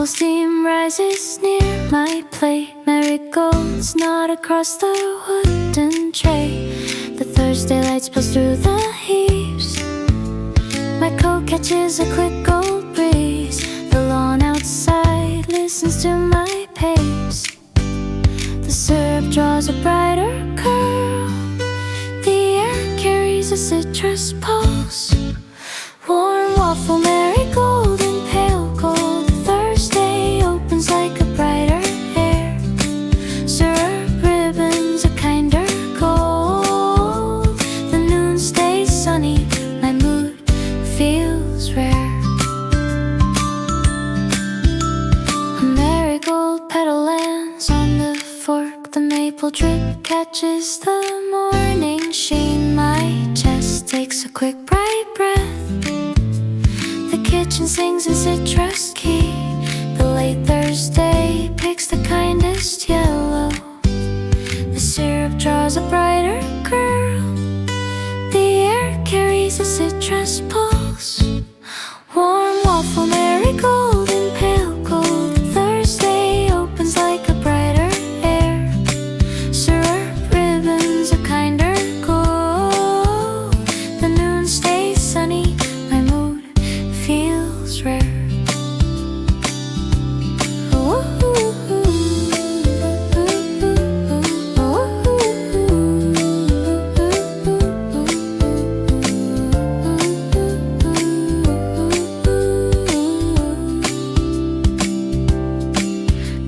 waffle steam rises near my plate. Marigolds nod across the wooden tray. The Thursday light spills through the heaps. My coat catches a quick cold breeze. The lawn outside listens to my pace. The syrup draws a brighter curl. The air carries a citrus pulse. Warm waffle, marigold and pale gold. Thursday opens like a brighter air. Syrup ribbons a kinder gold. The noon stays sunny, my mood feels rare. A marigold petal lands on the fork. The maple drip catches the morning sheen. My chest takes a quick bright breath. The kitchen sings in citrus key. The late Thursday picks the kindest yellow. The syrup draws a brighter curl. The air carries a citrus pulse. Warm waffle, marigold and pale gold. Thursday opens like a brighter air. Syrup ribbons a kinder gold. The noon stays sunny, my mood feels rare.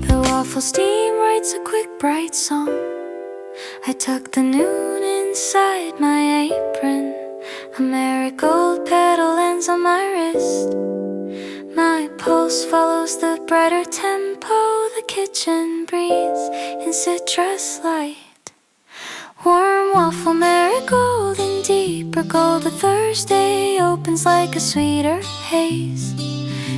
The waffle steam writes a quick bright song. I tuck the noon inside my apron. A marigold petal lands on my wrist. My pulse follows the brighter tempo. The kitchen breathes in citrus light. Warm waffle, marigold and deeper gold. The Thursday opens like a sweeter haze.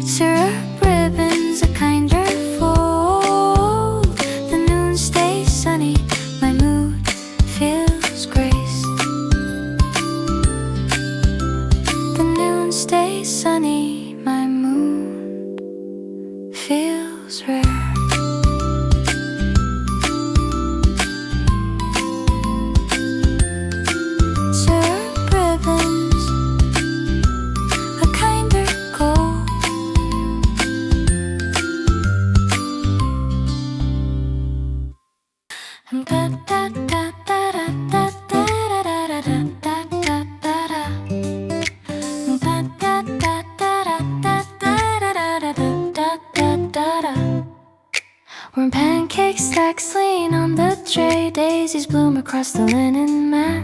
Syrup ribbons a kinder fold. The noon stays sunny, my mood feels grace. The noon stays sunny, my mood feels rare. Syrup ribbons a kinder gold. Warm pancake stacks lean on the tray. Daisies bloom across the linen mat.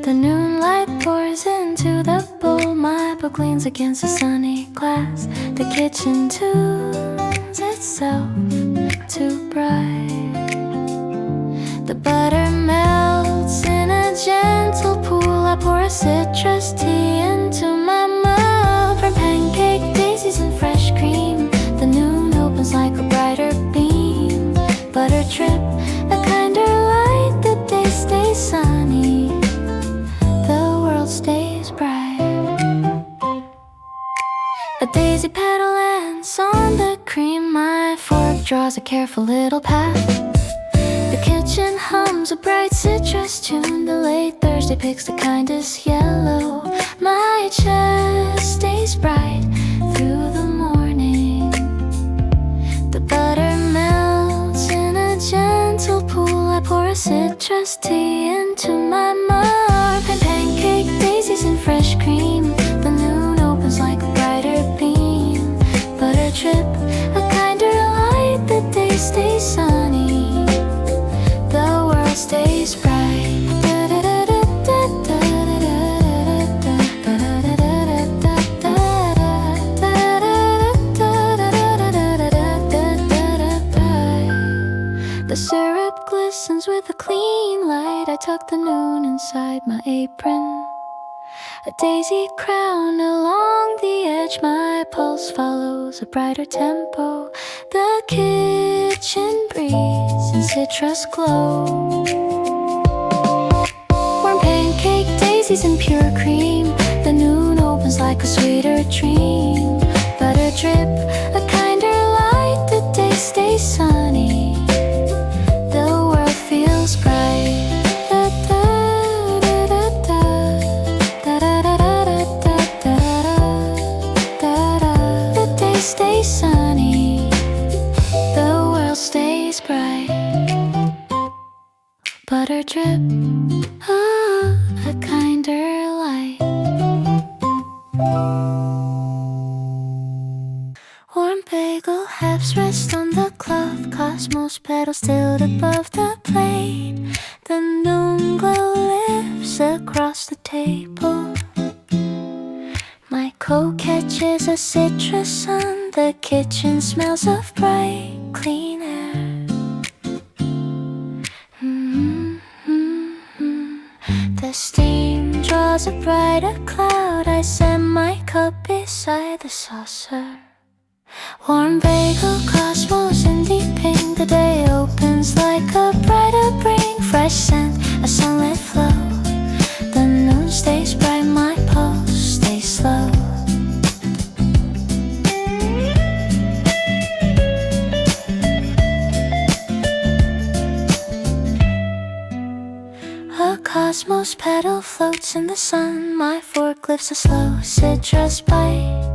The noon light pours into the bowl. My book leans against a sunny glass. The kitchen tunes itself too bright. The butter melts in a gentle pool. I pour a citrus tea into my mug. From pancake, daisies and fresh cream. The noon opens like a brighter beam. Butter drip, a kinder light. The day stays sunny, the world stays bright. A daisy petal lands on the cream. My fork draws a careful little path. The kitchen hums a bright citrus tune. The late Thursday picks the kindest yellow. My chest stays bright through the morning. The butter melts in a gentle pool. I pour a citrus tea into my mug. And pancake, daisies and fresh cream. The noon opens like a brighter beam. Butter drip, a kinder light. The day stays sunny, the world stays bright. The syrup glistens with a clean light. I tuck the noon inside my apron. A daisy crown along the edge. My pulse follows a brighter tempo. The kitchen breathes in citrus glow. Warm pancake, daisies and pure cream. The noon opens like a sweeter dream. Butter drip, a kinder stays sunny, the world feels bright. The day stays sunny, the world stays bright. Butter drip, a kinder light. Warm bagel halves rest on the cloth, cosmos petals tilt above the plate. The noon glow lifts across the table. My coat catches a citrus sun, the kitchen smells of bright, clean air. The steam draws a brighter cloud, I set my cup beside the saucer. Warm bagel, cosmos in deep pink, the day opens like a brighter bring. Fresh scent, a sunlit flow, the noon stays bright, my pulse stays slow. A cosmos petal floats in the sun, my fork lifts a slow citrus bite.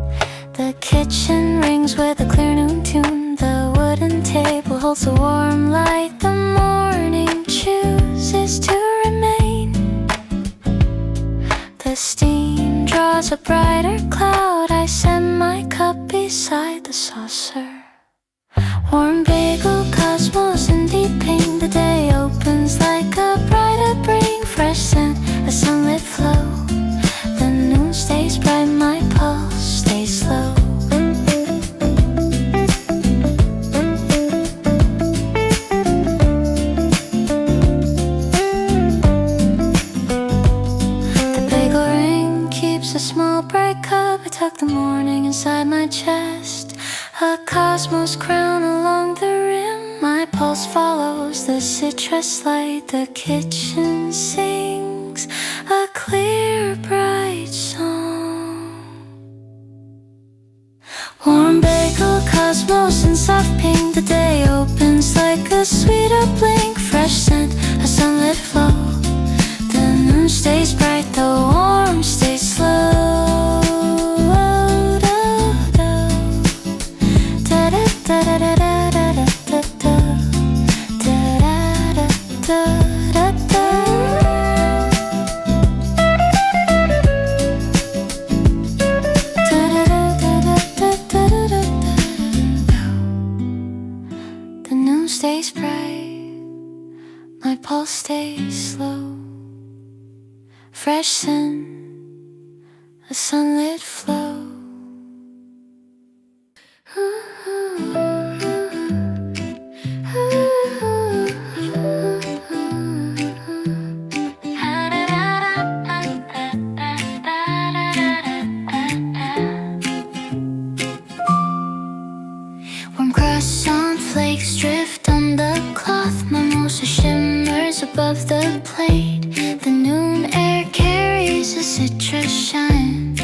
The kitchen rings with a clear noon tune, the wooden table holds a warm light. The morning chooses to remain. The steam draws a brighter cloud, I set my cup beside the saucer. Warm bagel, cosmos in deep pink, the day opens like a brighter bring. Fresh scent, a sunlit flow, the noon stays bright, my pulse stays slow. The bagel ring keeps a small bright cup, I tuck the morning inside my chest. A cosmos crown along the rim, my pulse follows the citrus light. The kitchen sings a clear, bright song. Warm bagel, cosmos in soft pink, the day opens like a sweeter blink. Fresh scent, a sunlit flow, the noon stays bright, the warmth stays slow. The noon stays bright, my pulse stays slow. Fresh scent, a sunlit flow. Warm croissant flakes drift on the cloth, mimosa shimmers above the plate. The noon air carries a citrus shine,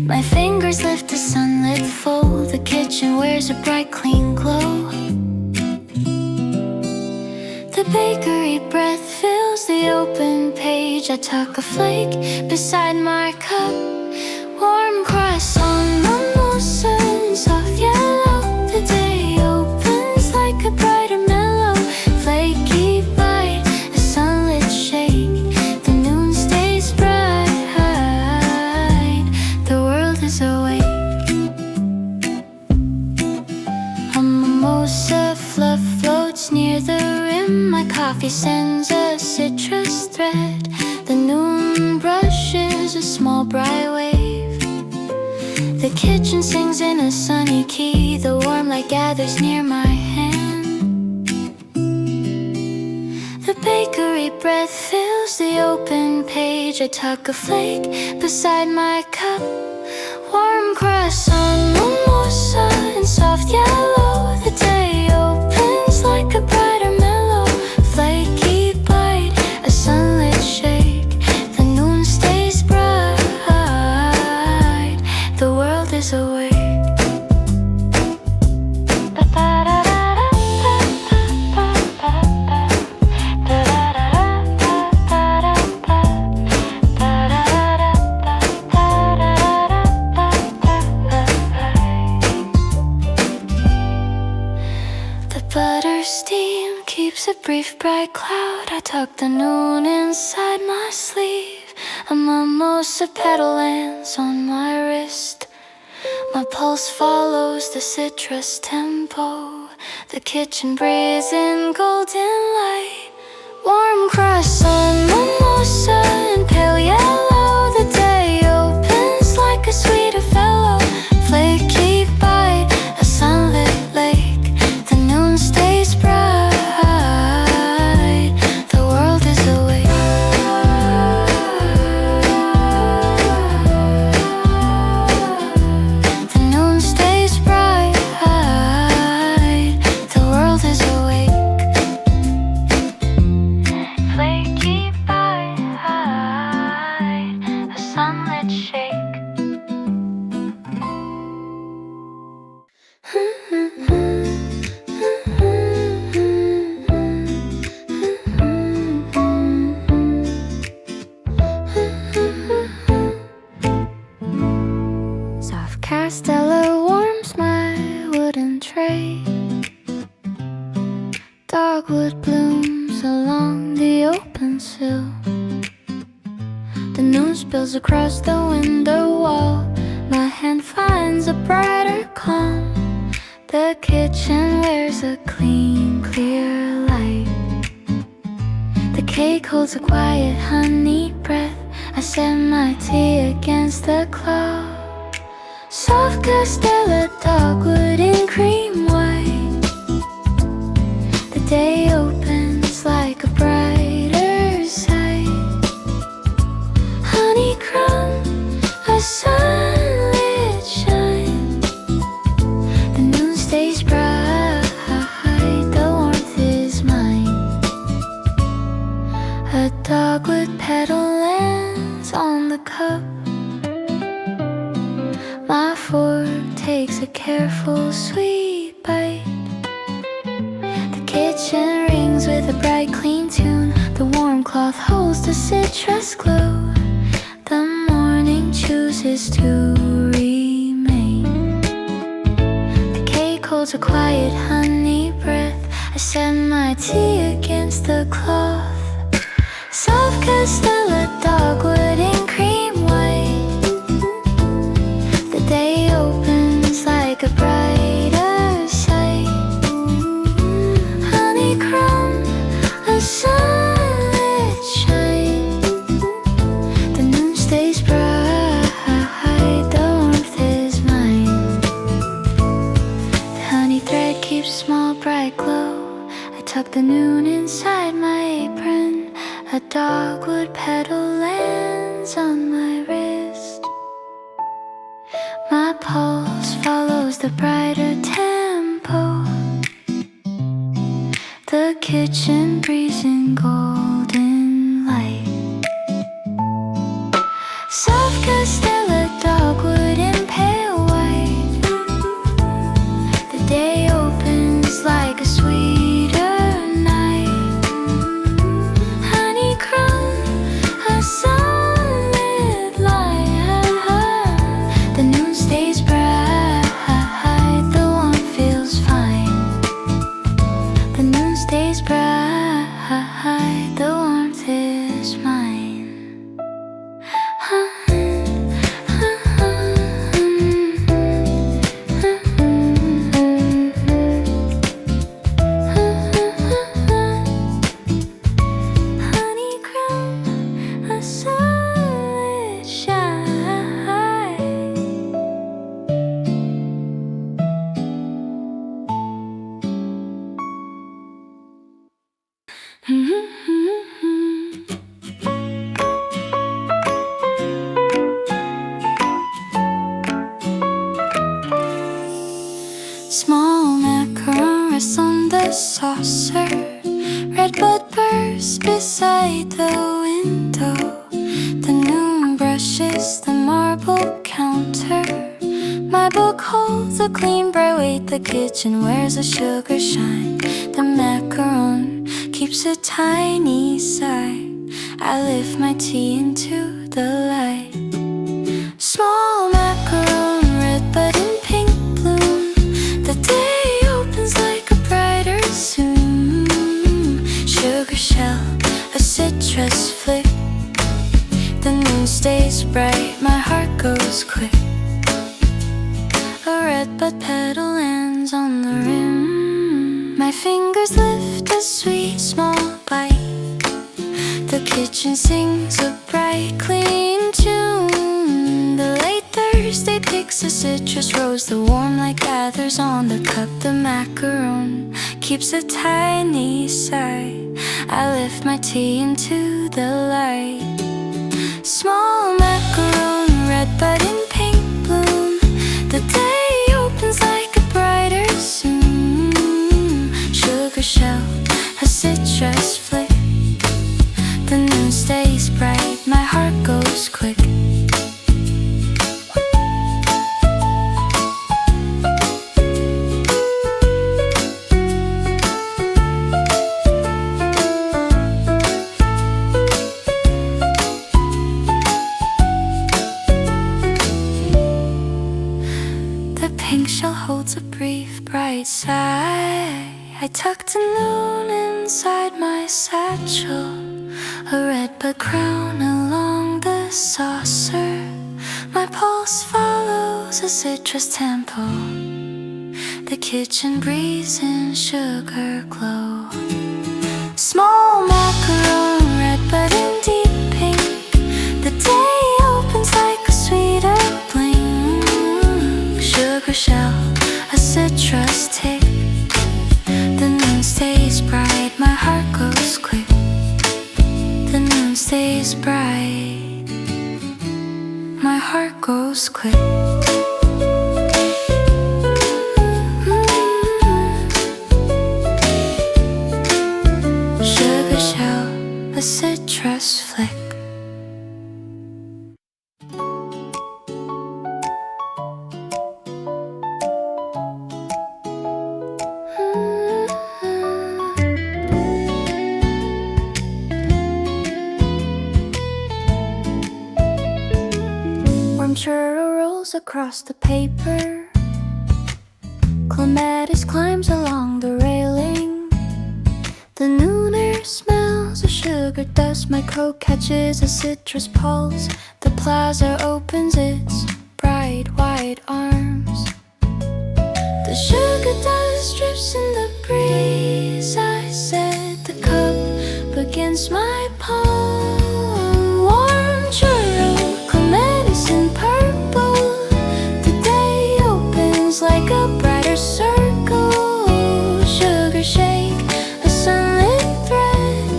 my fingers lift a sunlit fold, the kitchen wears a bright clean glow. The bakery breath fills the open page, I tuck a flake beside my cup. Warm croissant, mimosa in soft yellow, the day opens like a brighter mellow. Flaky bite, a sunlit shake, the noon stays bright, the world is awake. A mimosa fluff floats near the rim, my coffee sends a citrus thread. The noon brushes a small bright wave, the kitchen sings in a sunny key, the warm light gathers near my hand. The bakery breath fills the open page, I tuck a flake beside my cup. Warm croissant, mimosa in soft yellow, the day opens like a brighter mellow. Flaky bite, a sunlit shake, the noon stays bright, the world is awake. leaves a brief bright cloud. I tuck the noon inside my sleeve. A mimosa petal lands on my wrist. My pulse follows the citrus tempo. The kitchen breathes in golden light. Warm croissant, mimosa, and pale yellow. The day opens like a sweet fellow. Flaky bite, a sunlit lake. The noon stays bright. The world is awake. The noon stays bright. The world is awake. Flaky bite, a sunlit shake. Soft Castella warms my wooden tray. Dogwood blooms along the open sill. The noon spills across the window wall. My hand finds a brighter calm. The kitchen wears a clean, clear light. The cake holds a quiet honey breath. I set my tea against the cloud. Soft Castella, dogwood in cream white. The day opens like a brighter sight. Honeycomb, a sunlit shine. The noon stays bright, the warmth is mine. A dogwood petal lands on the cup. My fork takes a careful sweet bite. The kitchen rings with a bright clean tune. The warm cloth holds the citrus glow. The morning chooses to remain. The cake holds a quiet honey breath. I set my tea against the cloth. Soft Castella, dogwood in cream white. The day opens like a brighter sight. Honeycomb, a sunlit shine. The noon stays bright, the warmth is mine. The honey thread keeps small bright glow. I tuck the noon inside my apron. A dogwood petal lands on my wrist. My pulse follows the brighter tempo. The kitchen breathes in golden light. Soft Castella, dogwood in pale white. The day opens like a sweeter night. Honeycomb, a sunlit light. The noon stays bright, the warmth feels fine. The noon stays bright, the warmth is mine. Honeycomb, a sunlit shine. Small macaron rests on the saucer. Redbud bursts beside the window. The noon brushes the marble counter. My book holds a clean bright weight. The kitchen wears a sugar shine. The macaron keeps a tiny sigh. I lift my tea into the light. Small macaron, redbud in pink bloom. The day opens like a brighter soon. redbud petal lands on the rim. My fingers lift a sweet small bite. The kitchen sings a bright clean tune. The late Thursday picks a citrus rose. The warm light gathers on the cup. The macaron keeps a tiny sigh. I lift my tea into the light. Small macaron, redbud in pink bloom. The day opens like a brighter soon. Sugar shell, a citrus flick. The noon stays bright, my heart goes quick. Holds a brief bright sigh. I tucked a noon inside my satchel, a redbud crown along the saucer. My pulse follows a citrus tempo. The kitchen breeze in sugar glow. Small macaron, redbud in deep pink. The day opens like a sweeter bling. Sugar shell, a citrus tick. The noon stays bright, my heart goes quick. The noon stays bright, my heart goes quick. Sugar shell, a citrus flick. Churro rolls across the paper. Clematis climbs along the railing. The nooner smells of sugar dust. My crow catches a citrus pulse. The plaza opens its bright white arms. The sugar dust drips in the breeze. I set the cup against my palm. Warm churro, clematis in purple. The day opens like a brighter circle. Sugar shake, a sunlit thread.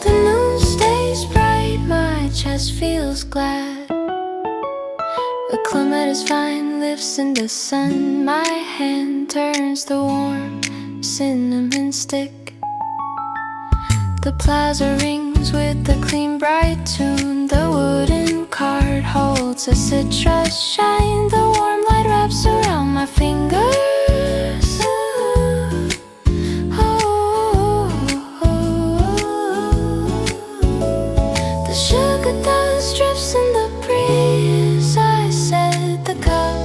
The moon stays bright, my chest feels glad. A clematis vine lifts in the sun. My hand turns the warm cinnamon stick. The plaza rings with the clean bright tune. The wooden cart holds a citrus shine. The warm light wraps around my fingers. The sugar dust drips in the breeze. I set the cup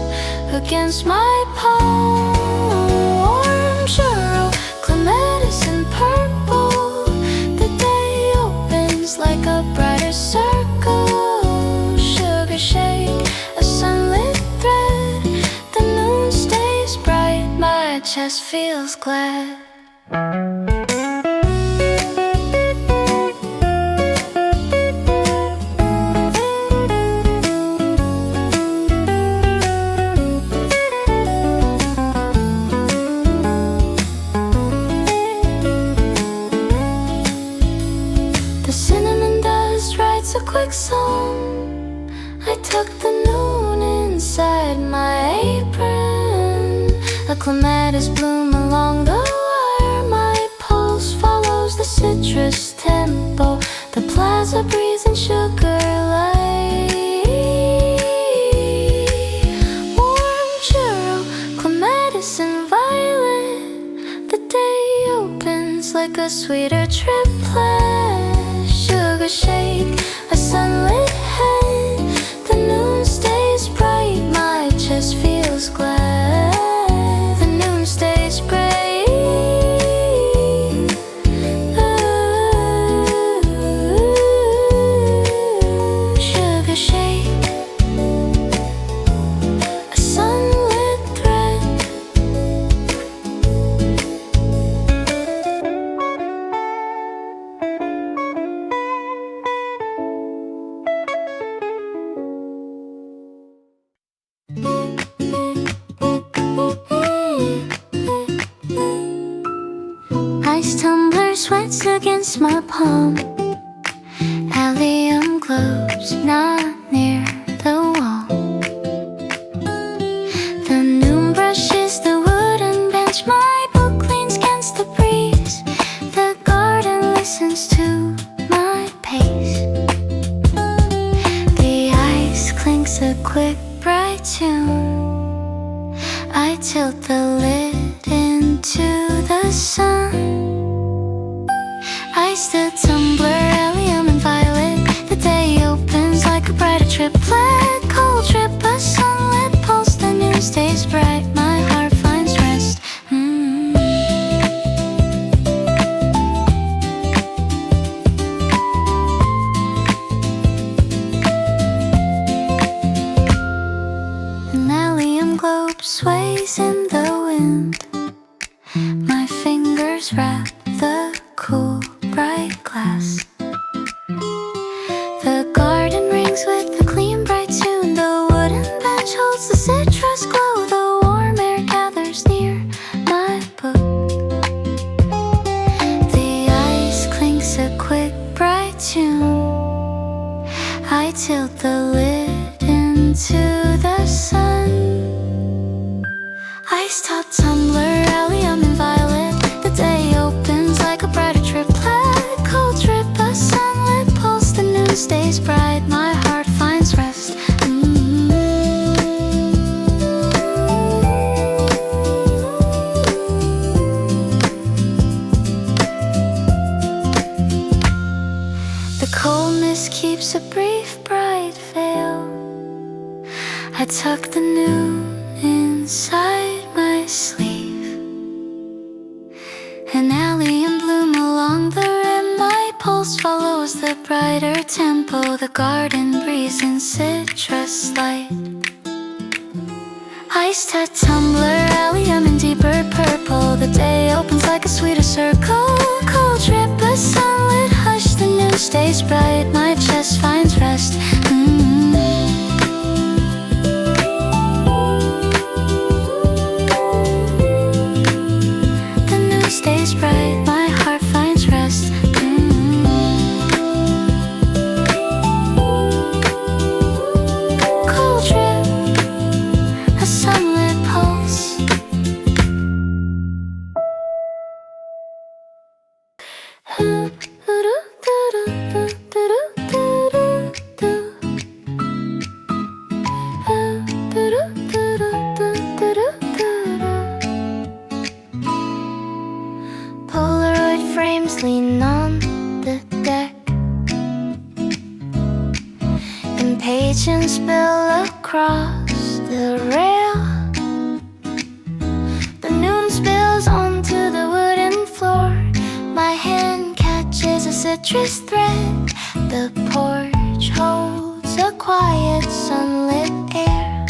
against my palm. Warm churro, clematis in purple. The day opens like a brighter circle. Sugar shake, a sunlit thread. The moon stays bright, my chest feels glad. A quick song. I tuck the noon inside my apron. A clematis bloom along the wire. My pulse follows the citrus tempo. The plaza breeze and sugar light. Warm churro, clematis and violet. The day opens like a sweeter triplet. Sugar shake, a sunlit head. The noon stays bright, my chest feels glad. The noon stays bright. Ooh, sugar shake, a sunlit thread. sweats against my palm. Allium globes not near the wall. The noon brushes the wooden bench. My book leans against the breeze. The garden listens to my pace. The ice clinks a quick bright tune. I tilt the lid into the sun. Ice the tumbler, allium and violet. The day opens like a brighter triplet. Cold trip, a sunlit pulse. The noon stays bright, my heart finds rest. An allium globe sways in the wind. My fingers wrap the cool bright glass. The garden rings with the clean bright tune. The wooden bench holds the citrus glow. The warm air gathers near my book. The ice clinks a quick bright tune. I tilt the lid into the sun. Iced hot tumbler, allium and violet. The day opens like a brighter triplet. Cold trip, a sunlit pulse. The noon stays bright, my heart finds rest. The coldness keeps a brief bright veil. I tuck the noon inside my sleeve. An allium bloom along the rim. My pulse follows the brighter tempo. The garden breeze in citrus light. Iced hot tumbler, allium in deeper purple. The day opens like a sweeter circle. Cold trip, a sunlit hush. The noon stays bright, my chest finds rest. Stays bright, my heart finds rest. Cold trip, a sunlit pulse. Polaroid frames lean on the deck. Impatiens spill across the rail. The noon spills onto the wooden floor. My hand catches a citrus thread. The porch holds a quiet sunlit air.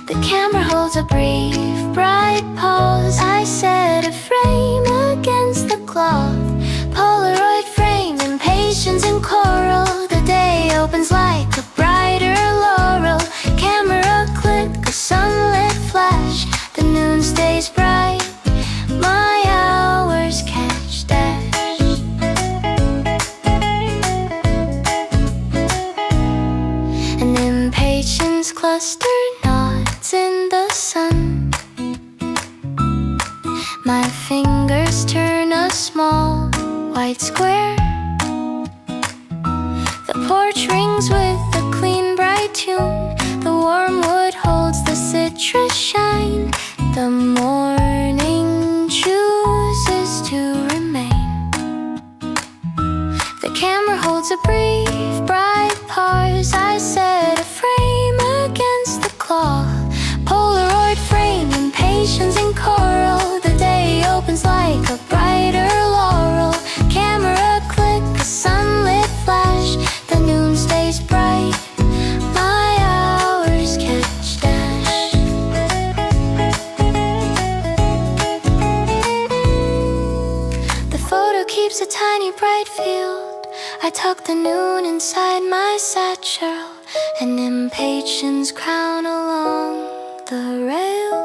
The camera holds a brief bright pause. I set a frame against the cloth. Polaroid frame, impatiens in coral. The day opens like a brighter laurel. Camera click, a sunlit flash. The noon stays bright, my hours catch dash. An impatiens cluster nods in the sun. My fingers turn a small white square. The porch rings with a clean bright tune. The warm wood holds the citrus shine. The morning chooses to remain. The camera holds a brief bright pause. I set a frame against the cloth. Polaroid frame, impatiens in coral. The day opens like a brighter laurel. Camera click, a sunlit flash. The noon stays bright, my hours catch dash. The photo keeps a tiny bright field. I tuck the noon inside my satchel. An impatiens crown along the rail.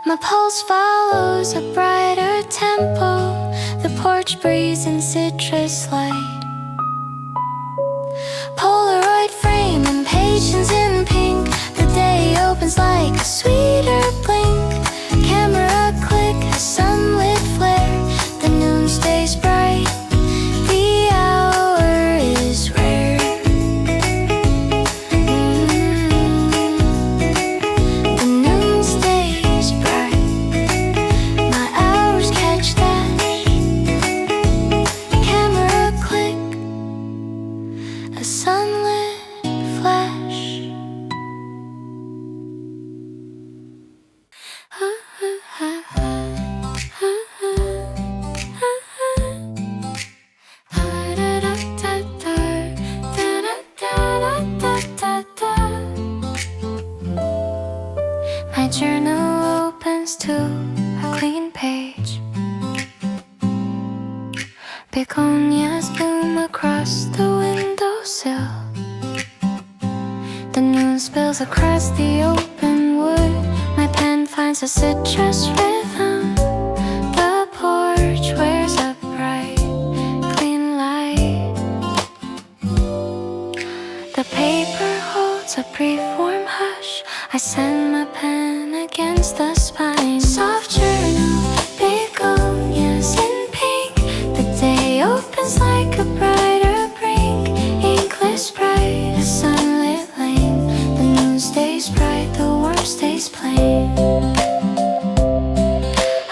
My pulse follows a brighter tempo, the porch breeze and citrus light. Polaroid frame, impatiens in pink. The day opens like a sweeter blink. Camera click, a sunlit flare. The noon stays bright, the hour is rare. The noon stays bright, my hours catch that. Camera click, a sunlit flash. My journal opens to a clean page. Begonias bloom across the windowsill. The noon spills across the open wood. My pen finds a citrus rhythm. The porch wears a bright, clean light. The paper holds a brief warm hush. I send my pen against the spine. Soft journal, begonias in pink. The day opens like a brighter brink. Ink lifts bright, a sunlit lane. The noon stays bright, the warmth stays plain.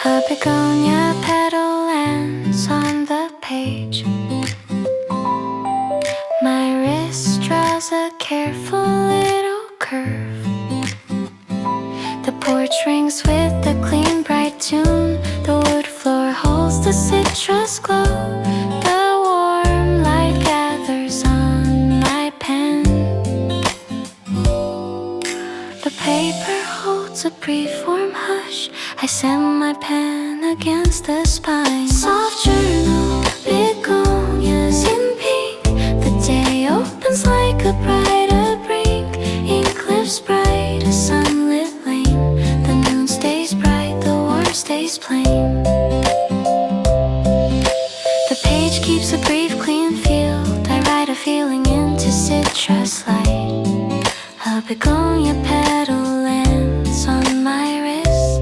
A begonia petal lands on the page. My wrist draws a careful little curve. The porch rings with a clean, bright tune. The wood floor holds the citrus glow. The warm light gathers on my pen. The paper holds a brief warm hush. I send my pen against the spine. Soft journal, begonias in pink. The day opens like a brighter brink. Ink lifts bright, a sunlit lane. The noon stays bright, the warmth stays plain. The page keeps a brief, clean field. I write a feeling into citrus light. A begonia petal lands on my wrist.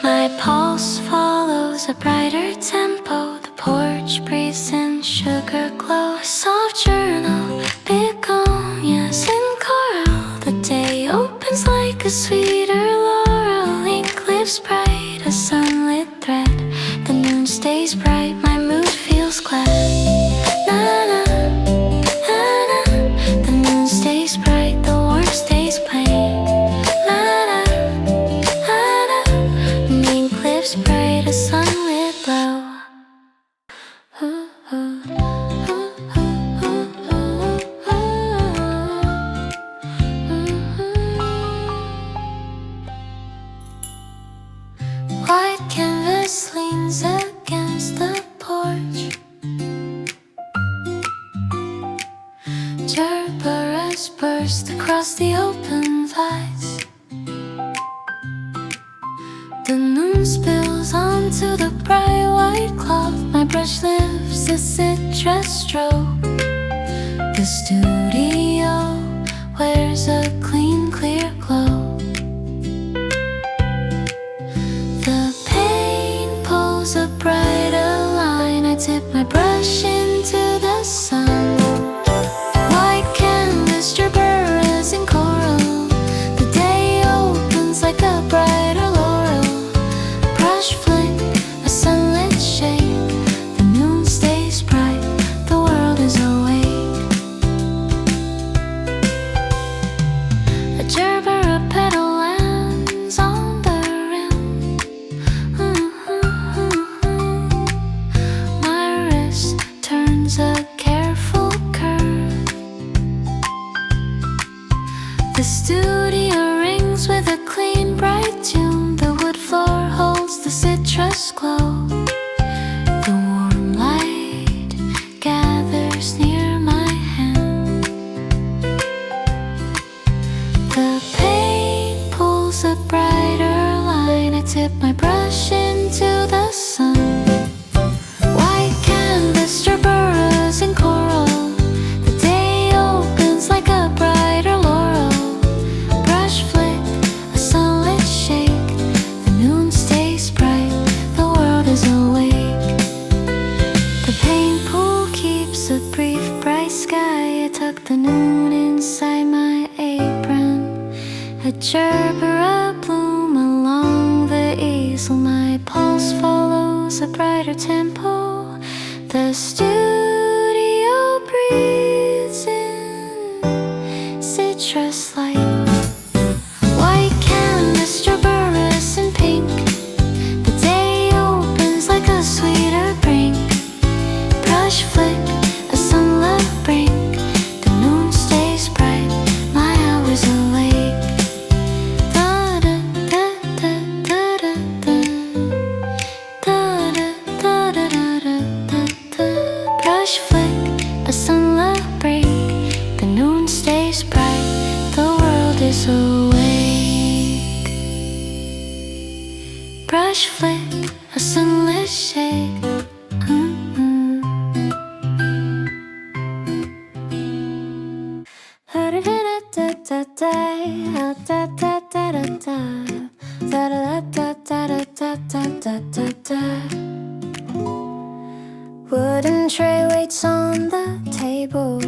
My pulse follows a brighter tempo. The porch breathes in sugar glow. A soft journal, begonias in coral. The day opens like a sweeter laurel. Ink lifts bright, a sunlit thread. The noon stays bright, my mood feels glad. Na na, na na. The noon stays bright, the warmth stays plain. Na na, na na. Ink lifts bright, a sunlit glow. White canvas leans against the porch. Gerberas burst across the open vase. The noon spills onto the bright white cloth. My brush lifts a citrus stroke. The studio wears a clean, clear glow. The paint pulls a brighter line. I tip my brush into the sun. White canvas, gerberas in coral. The day opens like a brighter laurel. Brush flick, a sunlit shake. The noon stays bright, the world is awake. A gerbera petal lands on the rim. My wrist turns a careful curve. The studio rings with a clean, bright tune. The wood floor holds the citrus glow. The warm light gathers near my hand. The paint pulls a bright noon inside my apron. A Gerbera bloom along the easel. My pulse follows a brighter tempo. The studio breathes in citrus light. White canvas, strawberries and pink. The day opens like a sweeter brink. Brush flick, a sunlit brink. The noon stays bright, my hours awake. Da da da da da da da. Da da da da da da da. Brush flick, a sunlit break. The noon stays bright, the world is awake. Brush flick, a sunlit shade. Wooden tray waits on the table.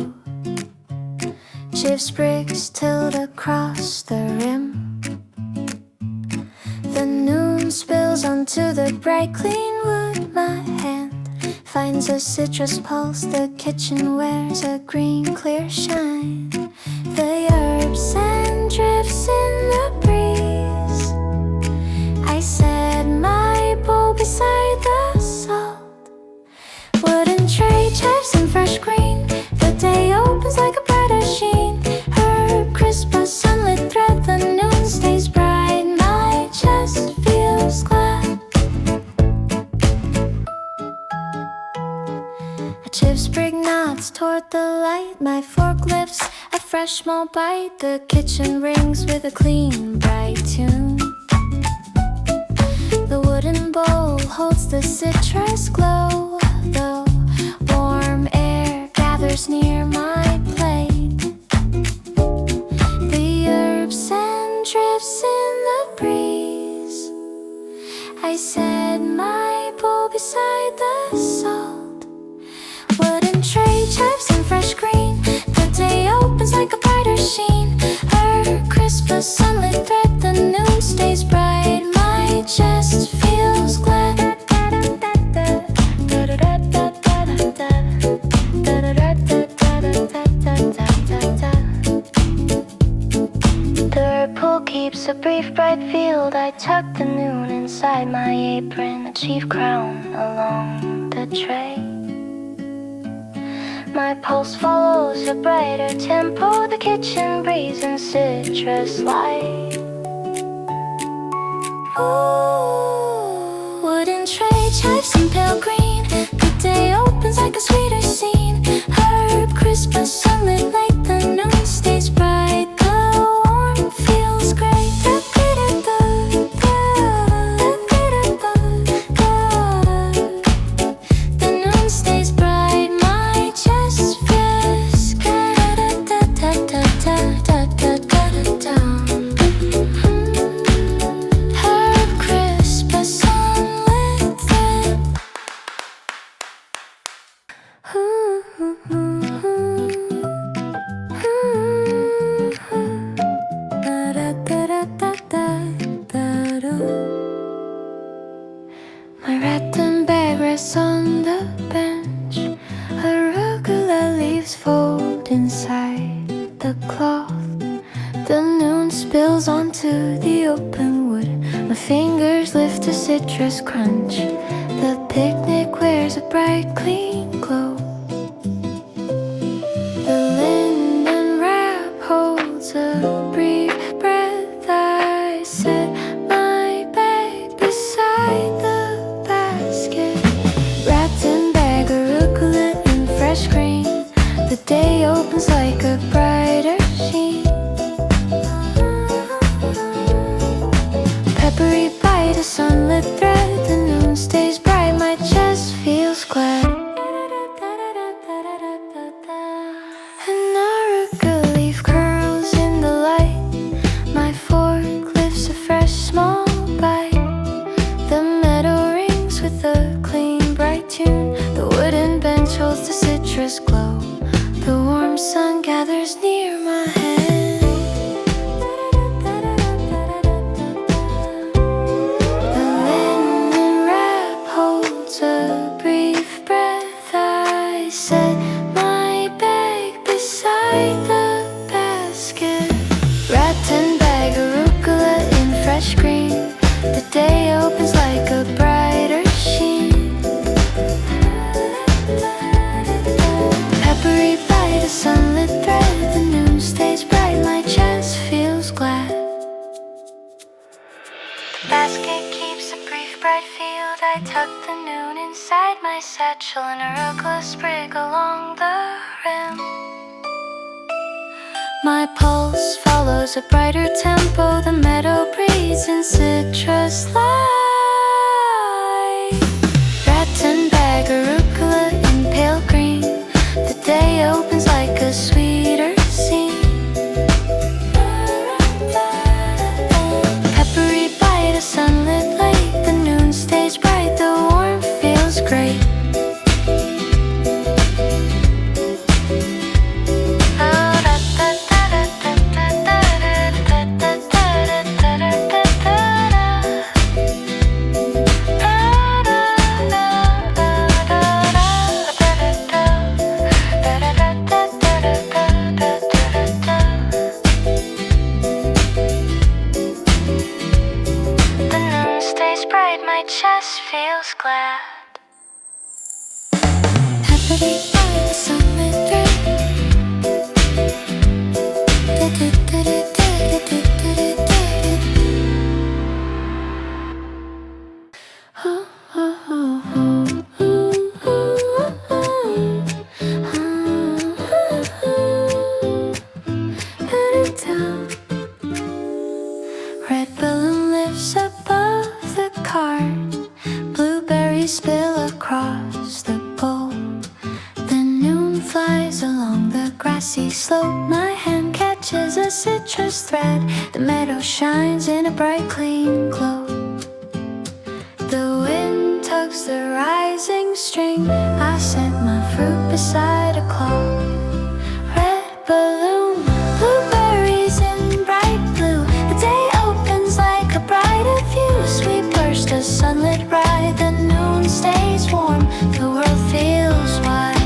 Chives bricks tilt across the rim. The noon spills onto the bright clean wood. My hand finds a citrus pulse. The kitchen wears a green clear shine. The herbs and drifts in the breeze. I set my bowl beside the salt. Wooden tray, chives and fresh green. The day opens like a brighter sheen. Herb crisp, a sunlit thread. The noon stays bright, my chest feels glad. A chips sprig nods toward the light. My fork lifts a fresh small bite. The kitchen rings with a clean, bright tune. The wooden bowl holds the citrus glow. The warm air gathers near my plate. The herbs and drifts in the breeze. I set my bowl beside the salt. Wooden tray, chives and fresh green. The day opens like a brighter sheen. Her crisp, a sunlit thread. The noon stays bright, my chest feels glad. The pool keeps a brief bright field. I tuck the noon inside my apron. A chief crown along the tray. My pulse follows a brighter tempo. The kitchen breeze and citrus light. Ooh, wooden tray, chives and pale green. The day opens like a sweeter scene. Herb crisp, a sunlit light. The noon stays bright, the warmth feels great. The noon stays bright, my chest feels herb crisp, a sunlit thread. My rattan bag rests on the bench. Arugula leaves fold inside the cloth. The noon spills onto the open wood. My fingers lift a citrus crunch. The picnic wears a bright, clean glow. The linden wrap holds a brief breath. I set my bag beside the basket. Rattan bag, arugula and fresh green. The day opens like a brighter sheen. Peppery bite, a sunlit thread. The noon stays bright, my chest feels glad. An arugula leaf curls in the light. My fork lifts a fresh small bite. The meadow rings with a clean bright tune. The wooden bench holds the citrus glow. The warm sun gathers bright field, I tuck the noon inside my satchel, an arugula sprig along the rim. My pulse follows a brighter tempo, the meadow breathes in citrus light. Rattan bag, arugula in pale green, the day opens like a sweeter scene. Peppery bite, a sunlit lake, the noon stays bright, the warmth feels great. Red balloon lifts above the cart, blueberries spill across the bowl. The noon flies along the grassy slope, my hand catches a citrus thread, the meadow shines in a bright clean glow. The wind tugs the rising string, I set my fruit beside a clock. Red balloon, blueberries in bright blue, the day opens like a brighter view. Sweet burst of sunlit ride, the noon stays warm, the world feels wide.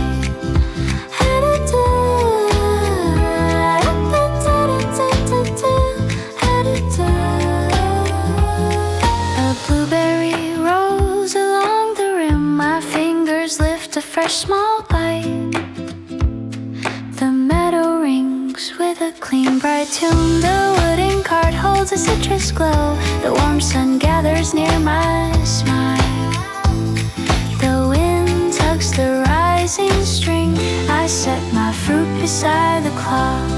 A blueberry rolls along the rim, my fingers lift a fresh small bite. The meadow rings with a clean bright tune, the wooden cart holds a citrus glow, the warm sun gathers near my smile. The wind tugs the rising string, I set my fruit beside the clock.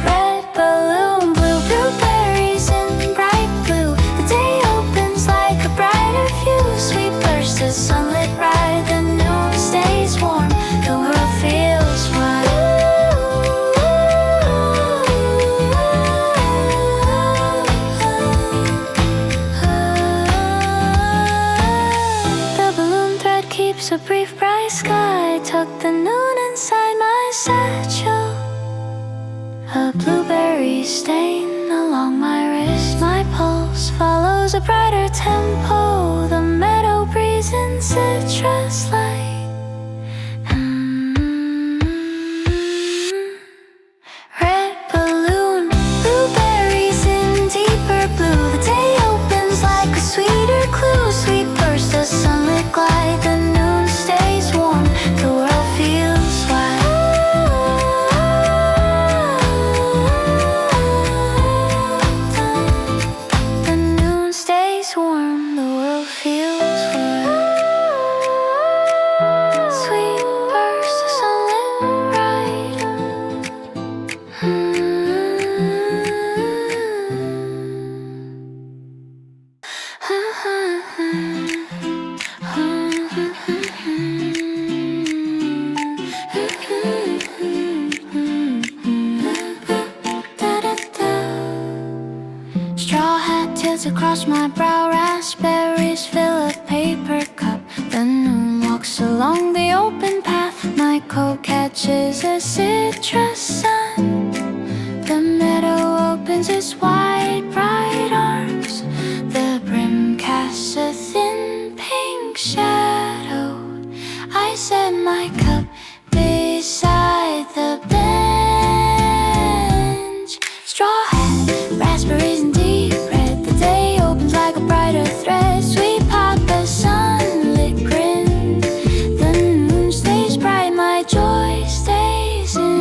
Red balloon, blue blueberries in bright blue, the day opens like a brighter view. Sweet burst of sunlit ride, the noon stays warm, the world feels wide. The balloon thread keeps a brief bright sky, tuck the noon inside my satchel. A blueberry stain along my wrist, my pulse follows a brighter tempo, the meadow breathes in citrus light. Red balloon, blueberries in deeper blue, the day opens like a sweeter clue. Sweet burst of sunlit glide, the noon stays warm, the world feels wide. The noon stays warm, the world feels wide. Sweet burst of sunlit ride. Straw hat tilts across my brow, raspberries fill a paper cup. The noon walks along the open path, my coat catches a citrus sun. The meadow opens its wide, bright arms, the brim casts a thin pink shadow. I set my cup beside the bench. Straw hat, raspberries in deep red, the day opens like a brighter thread. Sweet pop, a sunlit grin, the noon stays bright, my joy stays in.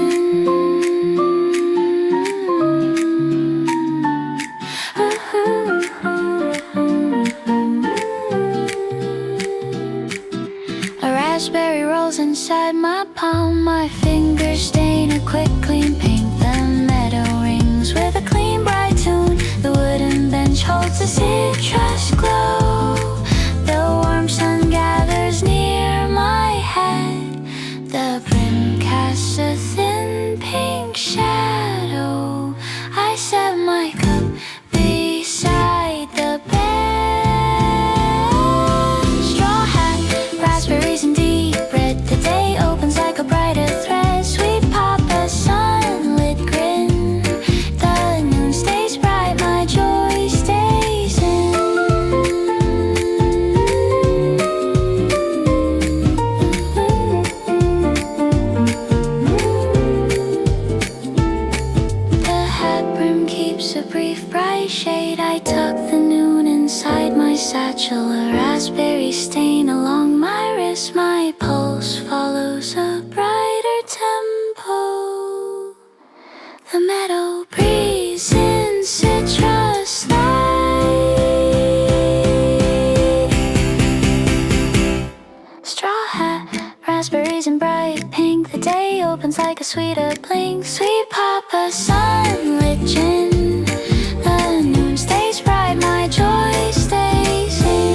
takes a brief bright shade. I tuck the noon inside my satchel, a raspberry stain along my wrist. My pulse follows a brighter tempo. The meadow breeze in citrus night. Straw hat, raspberries and bright pink. The day opens like a sweeter blink. Sweet papa, sunlit gin. The noon stays bright, my joy stays in.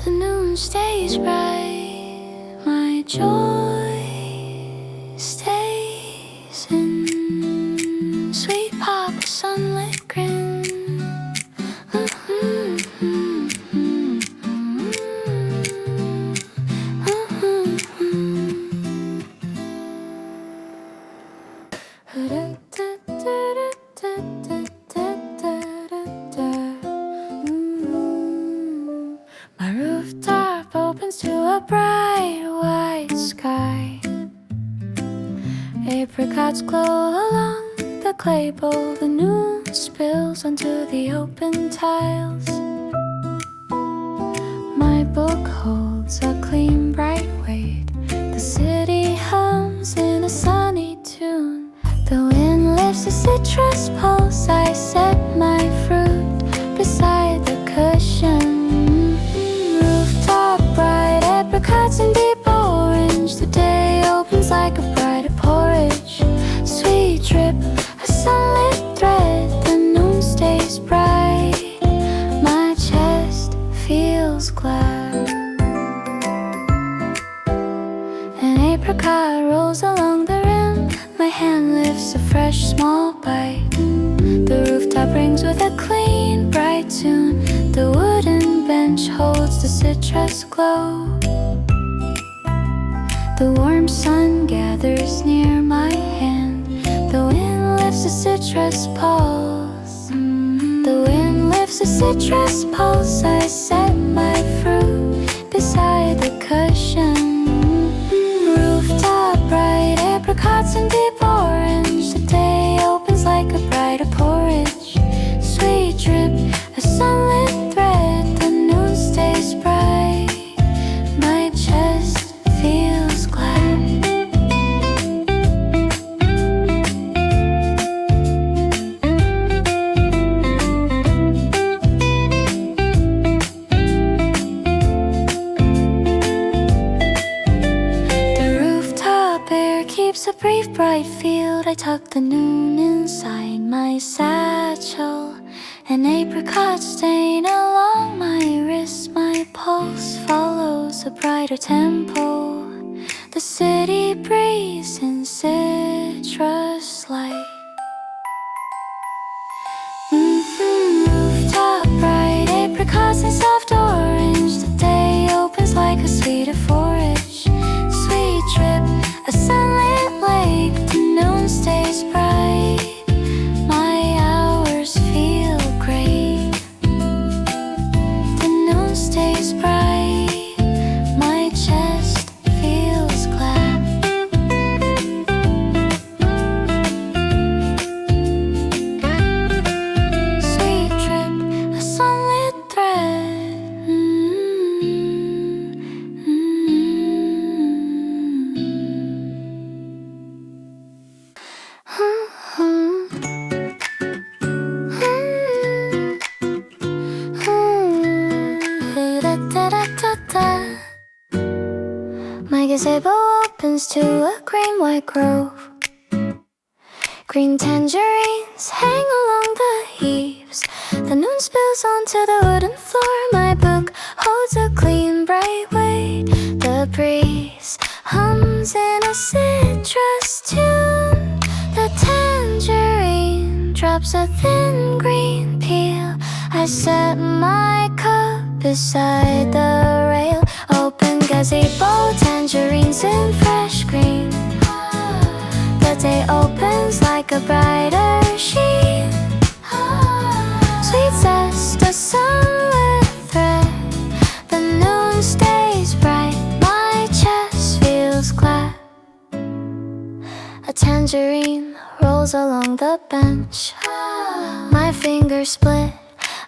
The noon stays bright, my joy stays in. Sweet papa, sunlit grin. My rooftop opens to a bright white sky. Apricots glow along the clay bowl. The noon spills onto the open tiles. My book holds a clean, bright weight. The city hums in a sunny tune. The wind lifts a citrus pulse. I set my fruit beside the cushion. Rooftop bright, apricots and deep orange. The day opens like a brighter porridge. Sweet drip, a sunlit thread. The noon stays bright. My chest feels glad. An apricot rolls along the rim. My hand lifts a fresh small bite. The rooftop rings with a clean, bright tune. The wooden bench holds the citrus glow. The warm sun gathers near my hand. The wind lifts a citrus pulse. The wind lifts a citrus pulse. I set my fruit beside the cushion. Rooftop bright, apricots and deep orange. The day opens like a brighter porridge. Sweet drip, a sunlit thread. The noon stays bright. My chest feels glad. The rooftop air keeps a brief bright field. I tuck the noon inside my satchel. An apricot stain along my wrist. My pulse follows a brighter tempo. The city breeze in citrus light. Rooftop bright, apricots and soft orange. The day opens like a sweeter forage. Sweet drip, a sunlit lake. The noon stays bright. My hours feel great. The noon stays bright. My chest feels glad. Sweet drip, a sunlit thread. My gazebo opens to a green white grove. Green tangerines hang along the eaves. The noon spills onto the wooden floor. My book holds a clean, bright weight. The breeze hums in a citrus tune. The tangerine drops a thin green peel. I set my cup beside the rail. Open gazebo, tangerines in fresh green. The day opens like a brighter sheen. Sweet zest, a sunlit thread. tangerine rolls along the bench. My fingers split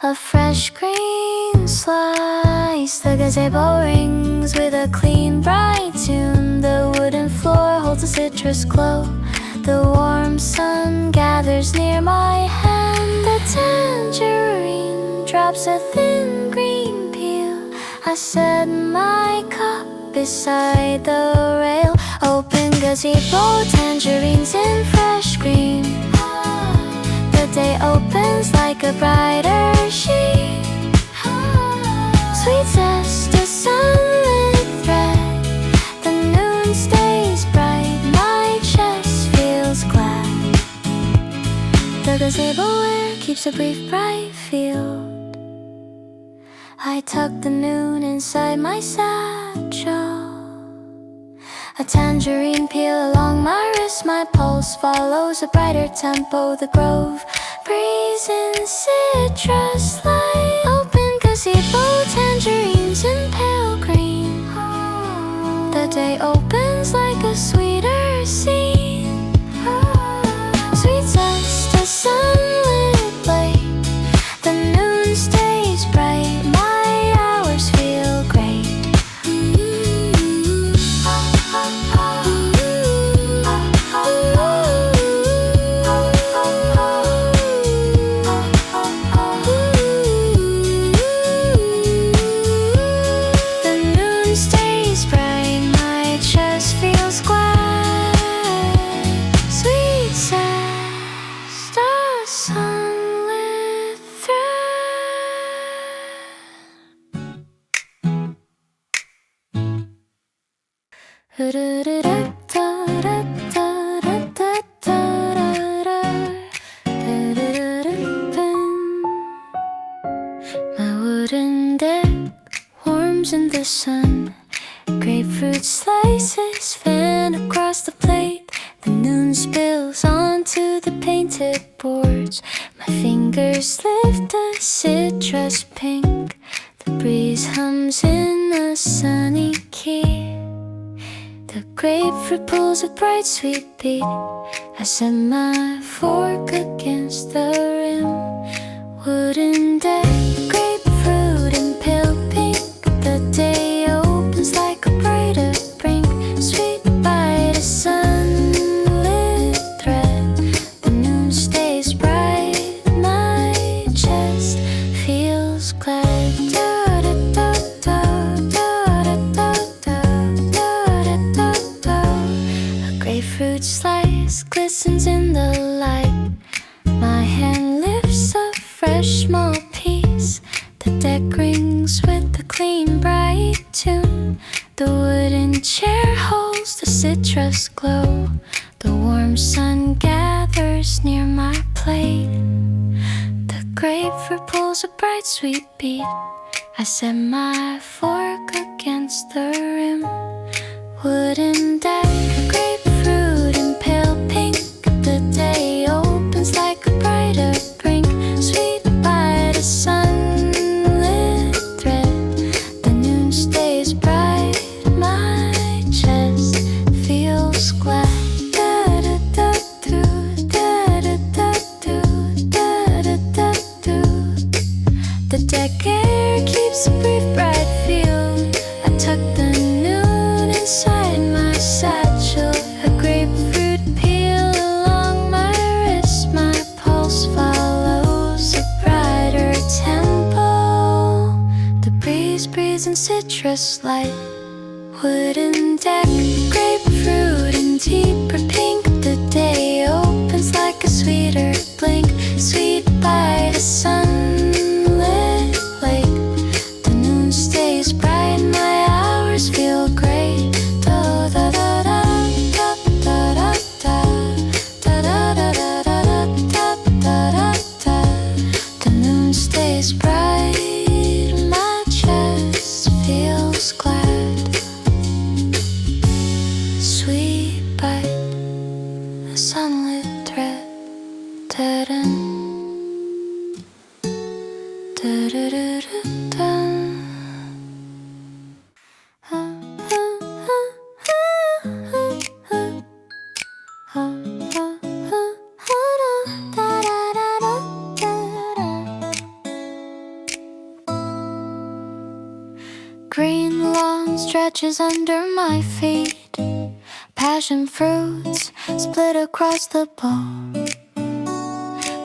a fresh green slice. The gazebo rings with a clean, bright tune. The wooden floor holds a citrus glow. The warm sun gathers near my hand. The tangerine drops a thin green peel. I set my cup beside the rail. Open gazebo, tangerines in fresh green. The day opens like a brighter sheen. Sweet zest, a sunlit thread. The noon stays bright, my chest feels glad. The gazebo air keeps a brief bright field. I tuck the noon inside my satchel. A tangerine peel along my wrist. My pulse follows a brighter tempo. The grove breeze in citrus light. Open gazebo, tangerines in pale green. The day opens like a sweeter scene. Sweet zest, a sunlit lake. The noon stays bright, my hours feel great. My wooden deck warms in the sun. Grapefruit slices fan across the plate. The noon spills onto the painted boards. My fingers lift a citrus pink. The breeze hums in a sunny key. The grapefruit pulls a bright sweet beat. I set my fork against the rim. Wooden deck, grapefruit and pale pink. The day opens like a brighter brink. Sweet bite, a sunlit thread. The noon stays bright, my chest feels glad. Fruit slice glistens in the light. My hand lifts a fresh small piece. The deck rings with a clean bright tune. The wooden chair holds the citrus glow. The warm sun gathers near my plate. The grapefruit pulls a bright sweet beat. I set my fork against the rim. Wooden deck, grapefruit and pale pink. The day opens like a brighter brink. Sweet bite, a sunlit thread. The noon stays bright, my chest feels glad. The deck air keeps a brief bright field. I tuck the noon inside my satchel. A grapefruit peel along my wrist. My pulse follows a brighter tempo. The breeze breathes in citrus light. Wooden deck, grapefruit and deeper pink. The day opens like a sweeter blink. Sweet bite, a sunlit lake. The noon stays bright, my hours feel great. Da da da da da da da da da da da da da da da da. The noon stays bright, my chest feels glad. Sweet bite, a sunlit thread. Da-dun. green lawn stretches under my feet. Passion fruits split across the bowl.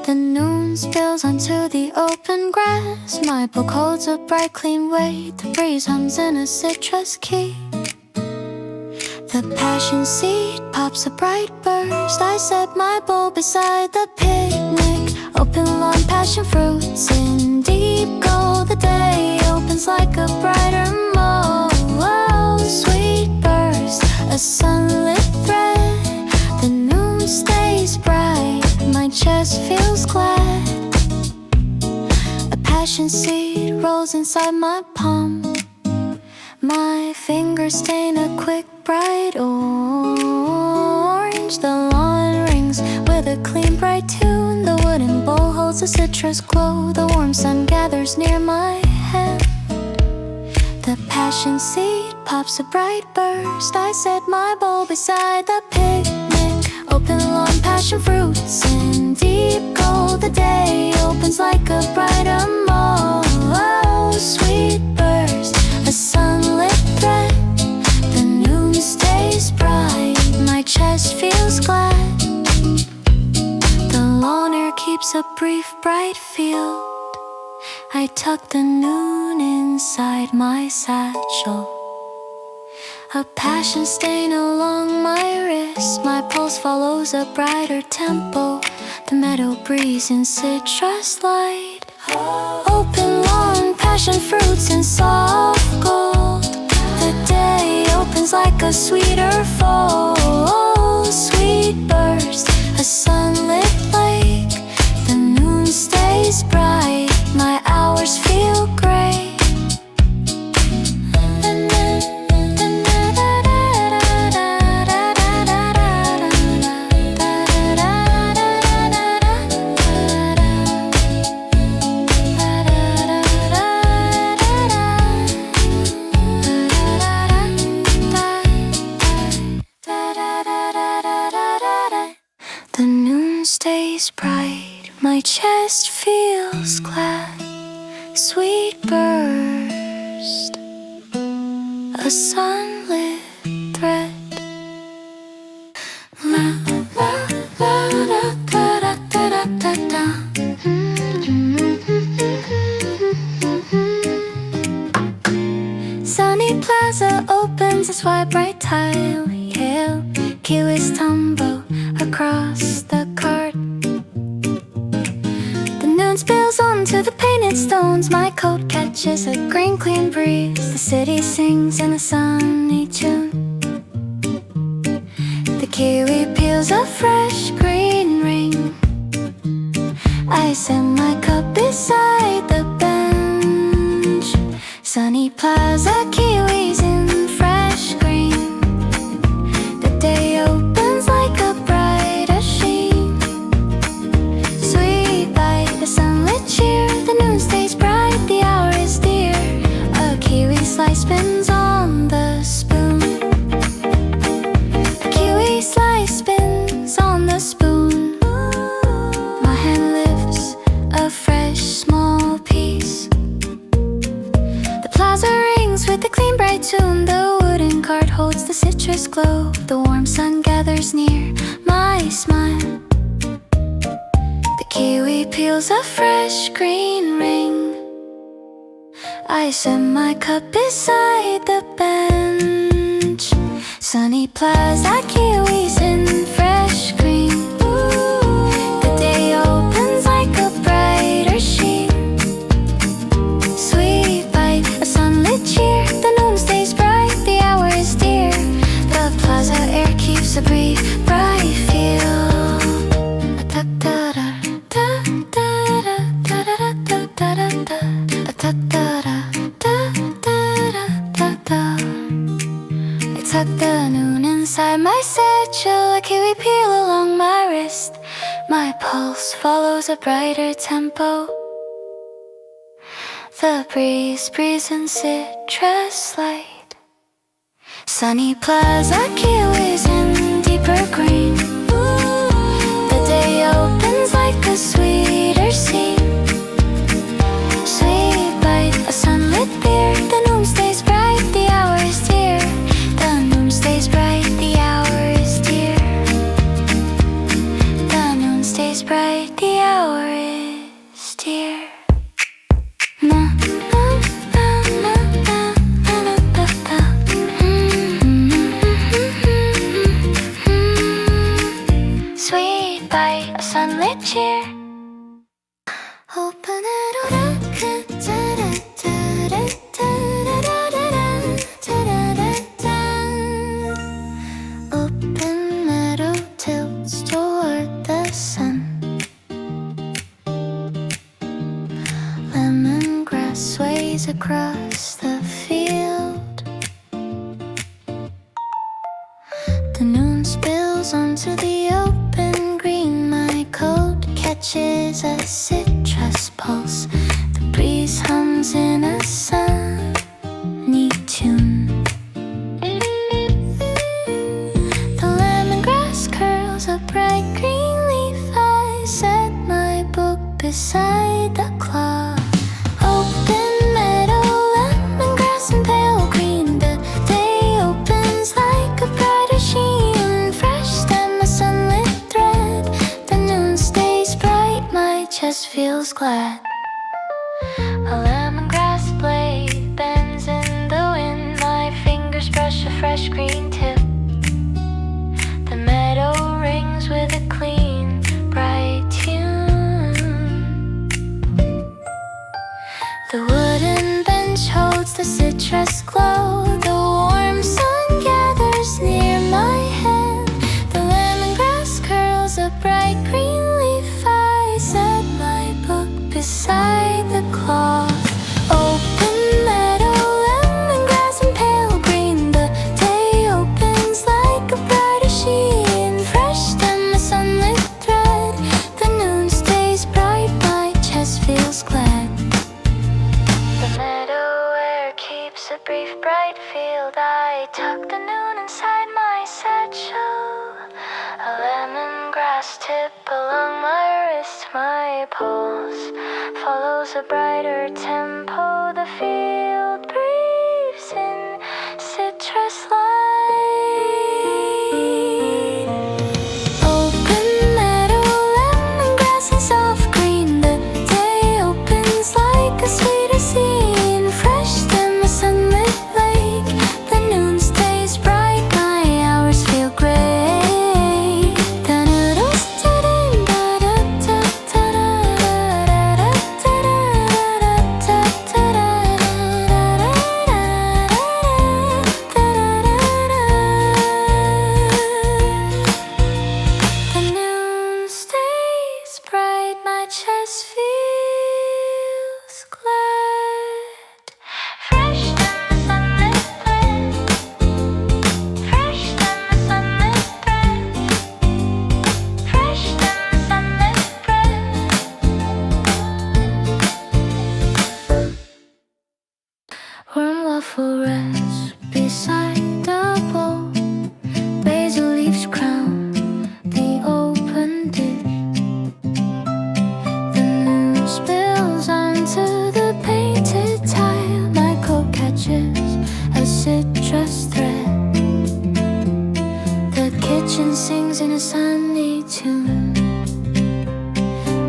The noon spills onto the open grass. My book holds a bright clean weight. The breeze hums in a citrus key. The passion seed pops a bright burst. I set my bowl beside the picnic. Open lawn passion fruits in deep gold. The day opens like a brighter mole. Oh, sweet burst, a sunlit thread. The noon stays bright, my chest feels glad. A passion seed rolls inside my palm. My fingers stain a quick bright orange. The lawn rings with a clean bright tune. The wooden bowl holds a citrus glow. The warm sun gathers near my hand. The passion seed pops a bright burst. I set my bowl beside the picnic. Open lawn passion fruits in deep gold. The day opens like a brighter mole. Oh, sweet burst, a sunlit thread. The noon stays bright, my chest feels glad. The lawn air keeps a brief bright field. I tuck the noon inside my satchel. A passion stain along my wrist. My pulse follows a brighter tempo. The meadow breeze in citrus light. Open lawn passion fruits in soft gold. The day opens like a sweeter fall. Sweet burst, a sunlit lake. The noon stays bright, my hours feel great. The noon stays bright, my chest feels glad. Sweet burst, a sunlit thread. La la la da da da da da da. Sunny Plaza opens its wide bright tile. Yeah, kiwis tumble across the cart. The noon spills onto the painted stones. My coat catches a green clean breeze. The city sings in a sunny tune. The kiwi peels a fresh green ring. I set my cup beside the bench. Sunny Plaza, kiwis in fresh green. The day opens like a brighter sheen. Sweet bite, the sunlit cheer. The noon stays bright, the hour is dear. A kiwi slice spins on the spoon. A kiwi slice spins on the spoon. My hand lifts a fresh small piece. The plaza rings with a clean bright tune. The wooden cart holds the citrus glow. The warm sun gathers near my smile. The kiwi peels a fresh green ring. I set my cup beside the bench. Sunny Plaza, kiwis in fresh green. The day opens like a brighter sheen. Sweet bite, a sunlit cheer. The noon stays bright, the hour is dear. The plaza air keeps a brief bright feel. I tuck the noon inside my satchel. A kiwi peel along my wrist. My pulse follows a brighter tempo. The breeze in citrus light. Sunny Plaza, kiwis in deeper green. The day opens like a sweeter scene. Sweet bite, a sunlit beer. The noon stays bright, across the field. The noon spills onto the open green. My coat catches a citrus pulse. The breeze hums in a sunny tune. The lemongrass curls a bright green leaf. I set my book beside the clock. Open meadow, lemongrass and pale green. The day opens like a brighter sheen. Fresh stem, a sunlit thread. The noon stays bright, my chest feels glad. A lemongrass blade bends in the wind. My fingers brush a fresh green tip. The meadow rings with a clean, bright tune. The wooden bench holds the citrus glow. The warm sun gathers near my hand. The lemongrass curls a bright green leaf. I set my book beside the cloth. Open meadow, lemongrass and pale green. The day opens like a brighter sheen. Fresh stem, a sunlit thread. The noon stays bright, my chest feels glad. The meadow air keeps a brief bright field. I tuck the noon inside my satchel. A lemongrass tip along my wrist. My pulse follows a brighter tempo. The field breathes in citrus light. Open meadow, lemongrass and soft green. The day opens like a sweeter scene. Fresh stem, a sunlit lake. The noon stays bright, my hours feel great. The noodles da-dum, the noon stays bright, my chest feels glad. Fresh stem, a sunlit thread. Fresh stem, a sunlit thread. Fresh stem, a sunlit thread. Warm waffle rests beside the bowl. Basil leaves crown the open dish. The noon spills onto the painted tile. My coat catches a citrus thread. The kitchen sings in a sunny tune.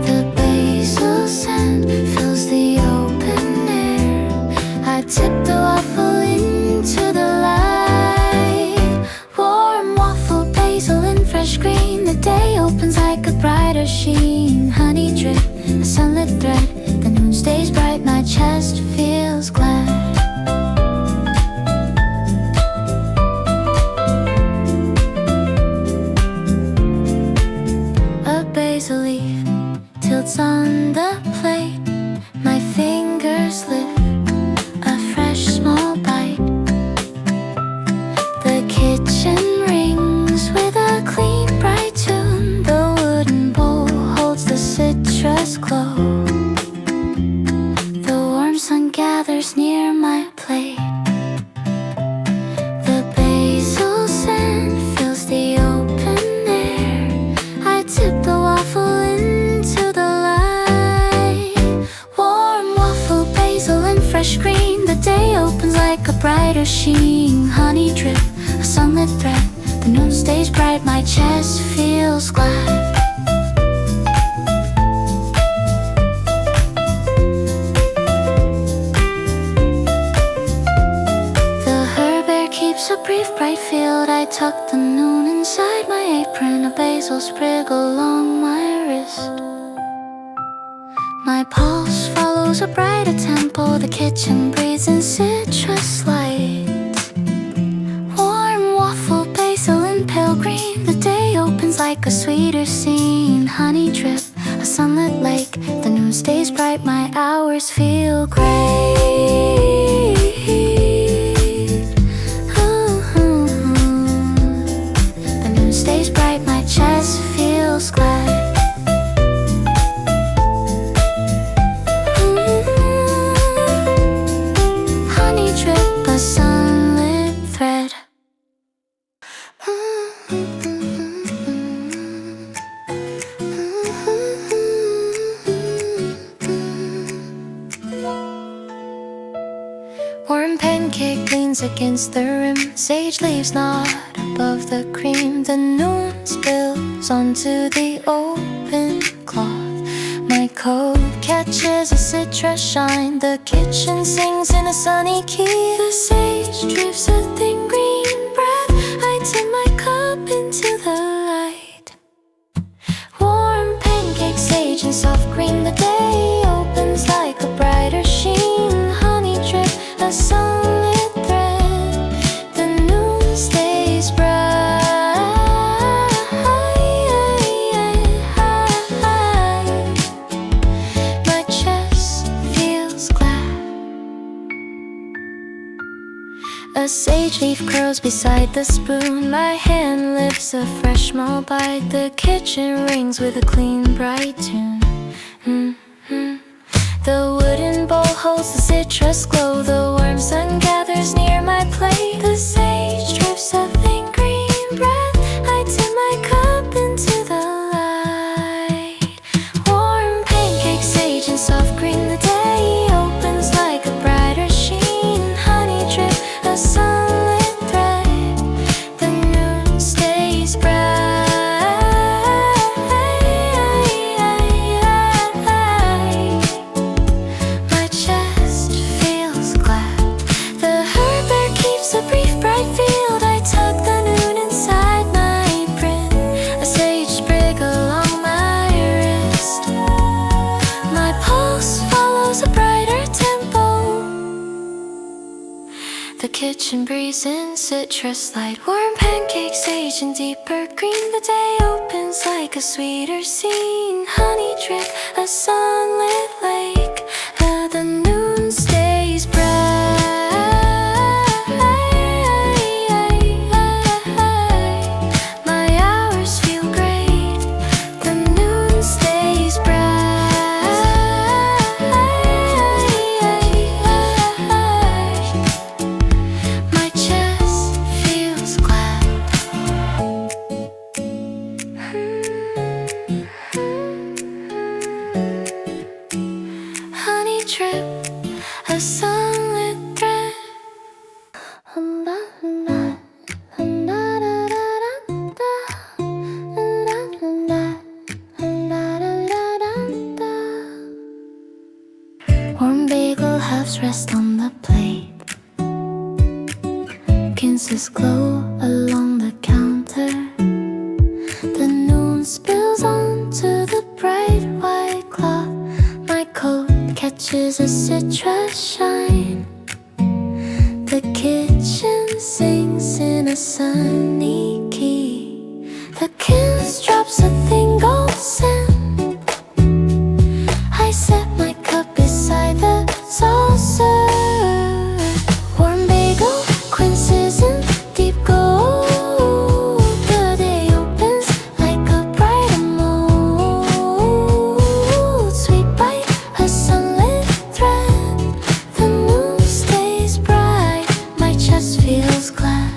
The basil scent fills the open air. I tip the waffle into the light. Warm waffle, basil and fresh green. The day opens like a brighter sheen. Honey drip, a sunlit thread. The noon stays bright, my chest feels glad. A basil leaf tilts on the plate. My fingers lift a fresh small bite. The kitchen rings with a clean bright tune. The wooden bowl holds the citrus glow. The warm sun gathers near my plate. The basil scent fills the open air. I tip the waffle into the light. Warm waffle, basil and fresh green. The day opens like a brighter sheen. Honey drip, a sunlit thread. The noon stays bright, my chest feels glad. The herb air keeps a brief bright field. I tuck the noon inside my apron. A basil sprig along my wrist. My pulse follows a brighter tempo. The kitchen breathes in citrus light. Warm waffle, basil and pale green. The day opens like a sweeter scene. Honey drip, a sunlit lake. The noon stays bright, my hours feel great. Warm pancake leans against the rim. Sage leaves nod above the cream. The noon spills onto the open cloth. My coat catches a citrus shine. The kitchen sings in a sunny key. The sage drifts a thin green breath. I tip my cup into the light. Warm pancake, sage and soft green. The day opens like a brighter sheen. Honey drip, a sunlit thread. The noon stays bright. My chest feels glad. A sage leaf curls beside the spoon. My hand lifts a fresh small bite. The kitchen rings with a clean, bright tune. The wooden bowl holds the citrus glow. The warm sun gathers near my plate. The sage drips a thin green breath. I tip my cup into the light. Warm pancake, sage and soft green. The day opens like a brighter sheen. Honey drip, a sunlit thread. The noon stays bright. My chest feels glad. The herb bear keeps a brief bright field. I tuck the noon inside my print. A sage sprig along my wrist. My pulse follows a brighter tempo. The kitchen breeze in citrus light. Warm pancake, sage and deeper green. The day opens like a sweeter scene. Honey drip, a sunlit lake. The noon stays bright. My hours feel great. The noon stays bright. My chest feels glad. Honey drip, a sunlit thread. Warm bagel halves rest on the plate. Kisses glow along the counter. The noon spills onto the bright white cloth. My coat catches a citrus shine. The kitchen sings in a sunny key. The kiss drops a thin gold scent. I set my cup beside the saucer. Warm bagel, quinces in deep gold. The day opens like a bright mold. Sweet bite, a sunlit thread. The moon stays bright. My chest feels glad.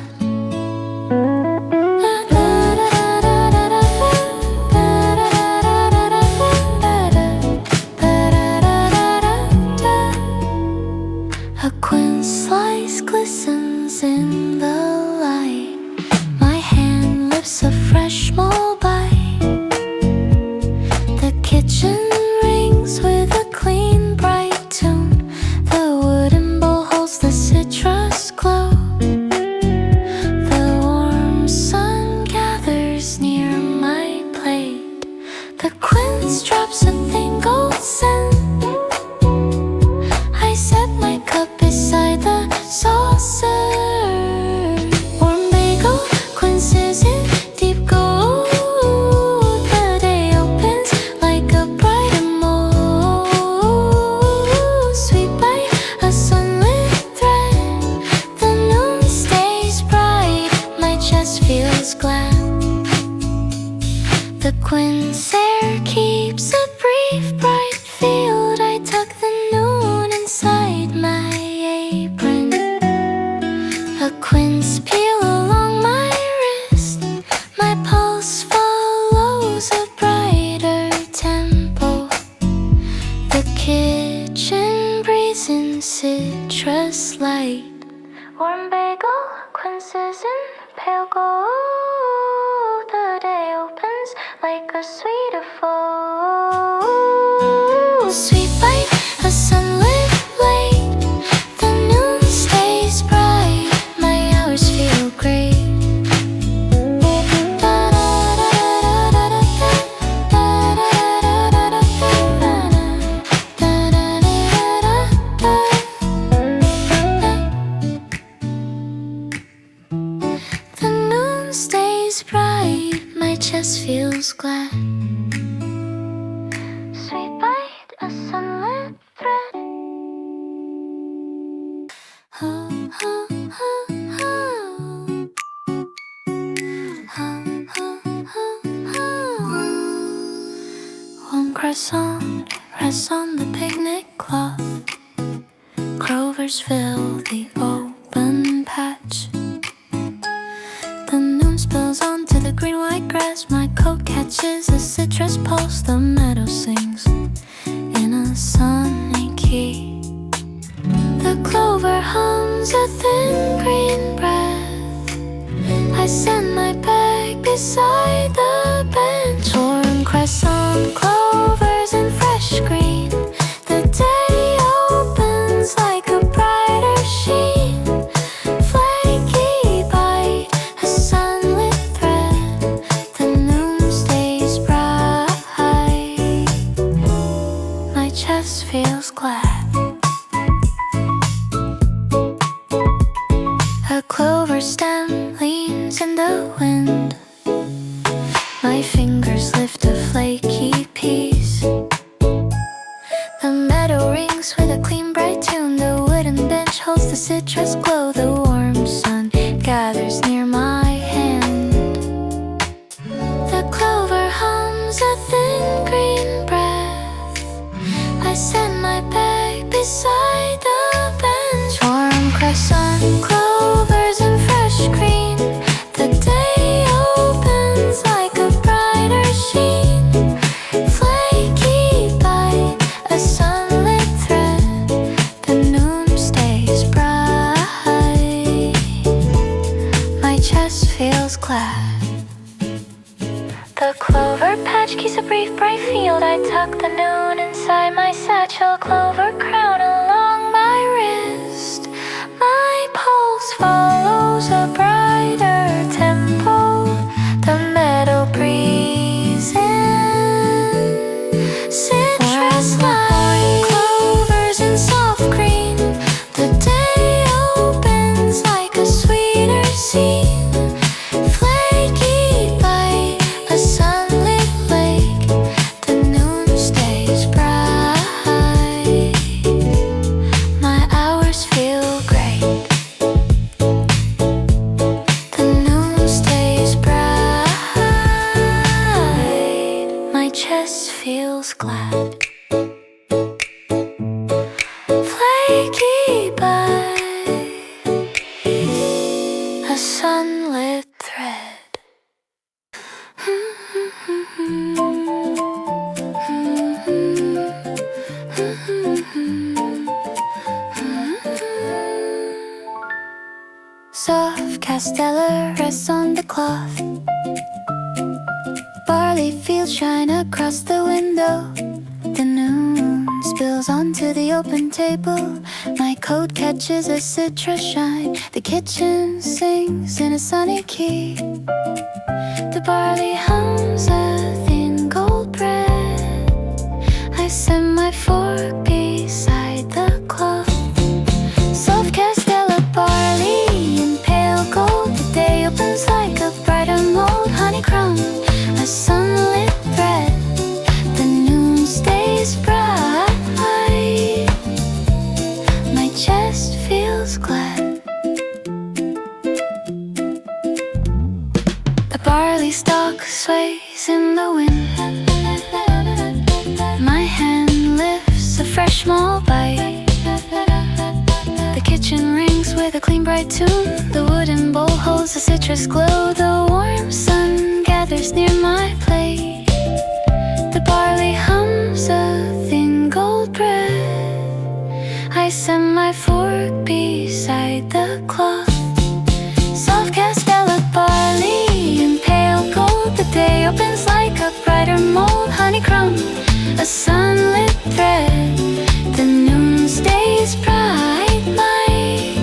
A quince slice glistens in the light. My hand lifts a fresh small bite. The kitchen rings with a clean, bright tune. The wooden bowl holds the citrus glow. The warm sun gathers near my plate. The quince drops a thin gold scent. I set my cup beside the saucer. Warm bagel, quinces in deep gold. The day opens like a bright mold. Sweet bite, a sunlit thread. The noon stays bright. My chest feels glad. The quince air keeps a brief bright field. I tuck the noon inside my apron. A quince peel along my wrist. My pulse follows a brighter tempo. The kitchen breathes in citrus citrus light. Warm bagel, quinces in pale gold. The day opens like a sweet foe. Sweet bite, a sunlit late. The noon stays bright. My hours feel great. Chest feels glad. Sweet bite, a sunlit thread. One croissant rests on the picnic cloth. Clovers fill the open patch. The noon spills onto the green-white grass. My coat catches a citrus pulse. The meadow sings in a sunny key. The clover hums a thin green breath. I send my bag beside the bench. Warm croissant, clovers and fresh green. The day opens like a brighter sheen. Flaky bite, a sunlit thread. The noon stays bright. My chest feels glad. A clover stem leans in the wind. My fingers lift a flaky piece. The meadow rings with a clean bright tune. The wooden bench holds the citrus glow. The warm sun gathers near my hand. The clover hums a thin green breath. I send my bag beside the bench. Warm croissant, clovers and fresh green. The day opens like a brighter sheen. Flaky bite, a sunlit thread. The noon stays bright. My chest feels glad. The clover patch keeps a brief bright field. I tuck the noon inside my satchel. Clover crown along my wrist. My pulse follows a brighter tempo. The meadow breeze in citrus light. Clovers in soft green. The day opens like a sweeter scene. Flaky bite, a sunlit lake. The noon stays bright. My hours feel great. The noon stays bright. My chest feels glad. Flaky bite, a sunlit thread. Soft Castella rests on the cloth. Barley fields shine across the window. The noon spills onto the open table. My coat catches a citrus shine. The kitchen sings in a sunny key. The barley hums a thin gold bread. I set my fork beside the cloth. Soft Castella barley in pale gold. The day opens like a brighter mold. Honeycomb, a sunlit thread. The noon stays bright. My chest feels glad. The barley stalk sways in the wind. My hand lifts a fresh small bite. The kitchen rings with a clean bright tune. The wooden bowl holds a citrus glow. The warm sun gathers near my plate. The barley hums a thin gold bread. I I set my fork beside the cloth. Soft Castella barley in pale gold. The day opens like a brighter mold. Honeycomb, a sunlit thread. The noon stays bright light.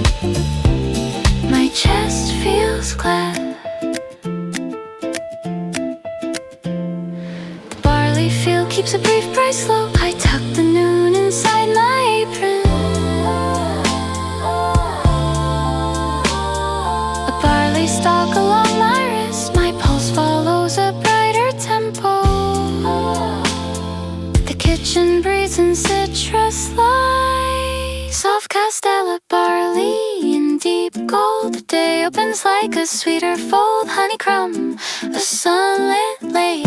My chest feels glad. The barley field keeps a brief bright slope. I tuck the noon inside my apron. A barley stalk along my wrist. My pulse follows a brighter tempo. The kitchen breathes in citrus light. Soft Castella barley in deep gold. The day opens like a sweeter fold. Honeycomb, a sunlit lake.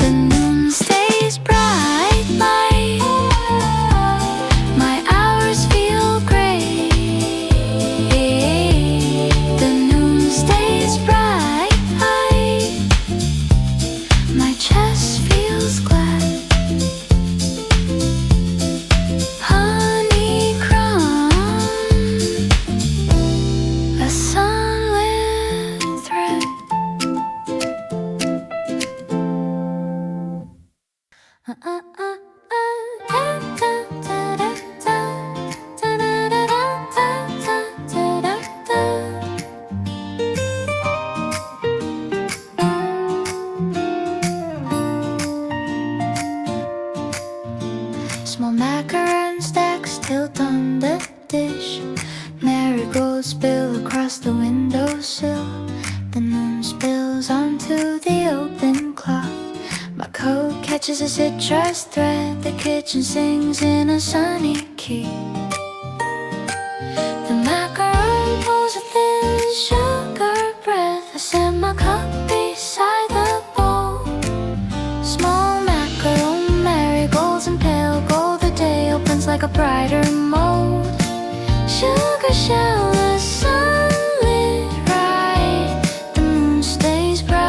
The noon stays bright light. My hours feel great. The noon stays bright light. My chest feels glad. Honeycomb, a sunlit thread. Small macaron stacks tilt on the dish. Marigolds spill across the windowsill. The noon spills onto the open cloth. My coat catches a citrus thread. The kitchen sings in a sunny key. The macaron pulls a thin sugar breath. I set my cup beside the bowl. Small macaron, marigolds in pale gold. The day opens like a brighter mold. Sugar shell, a sunlit ride. The moon stays bright.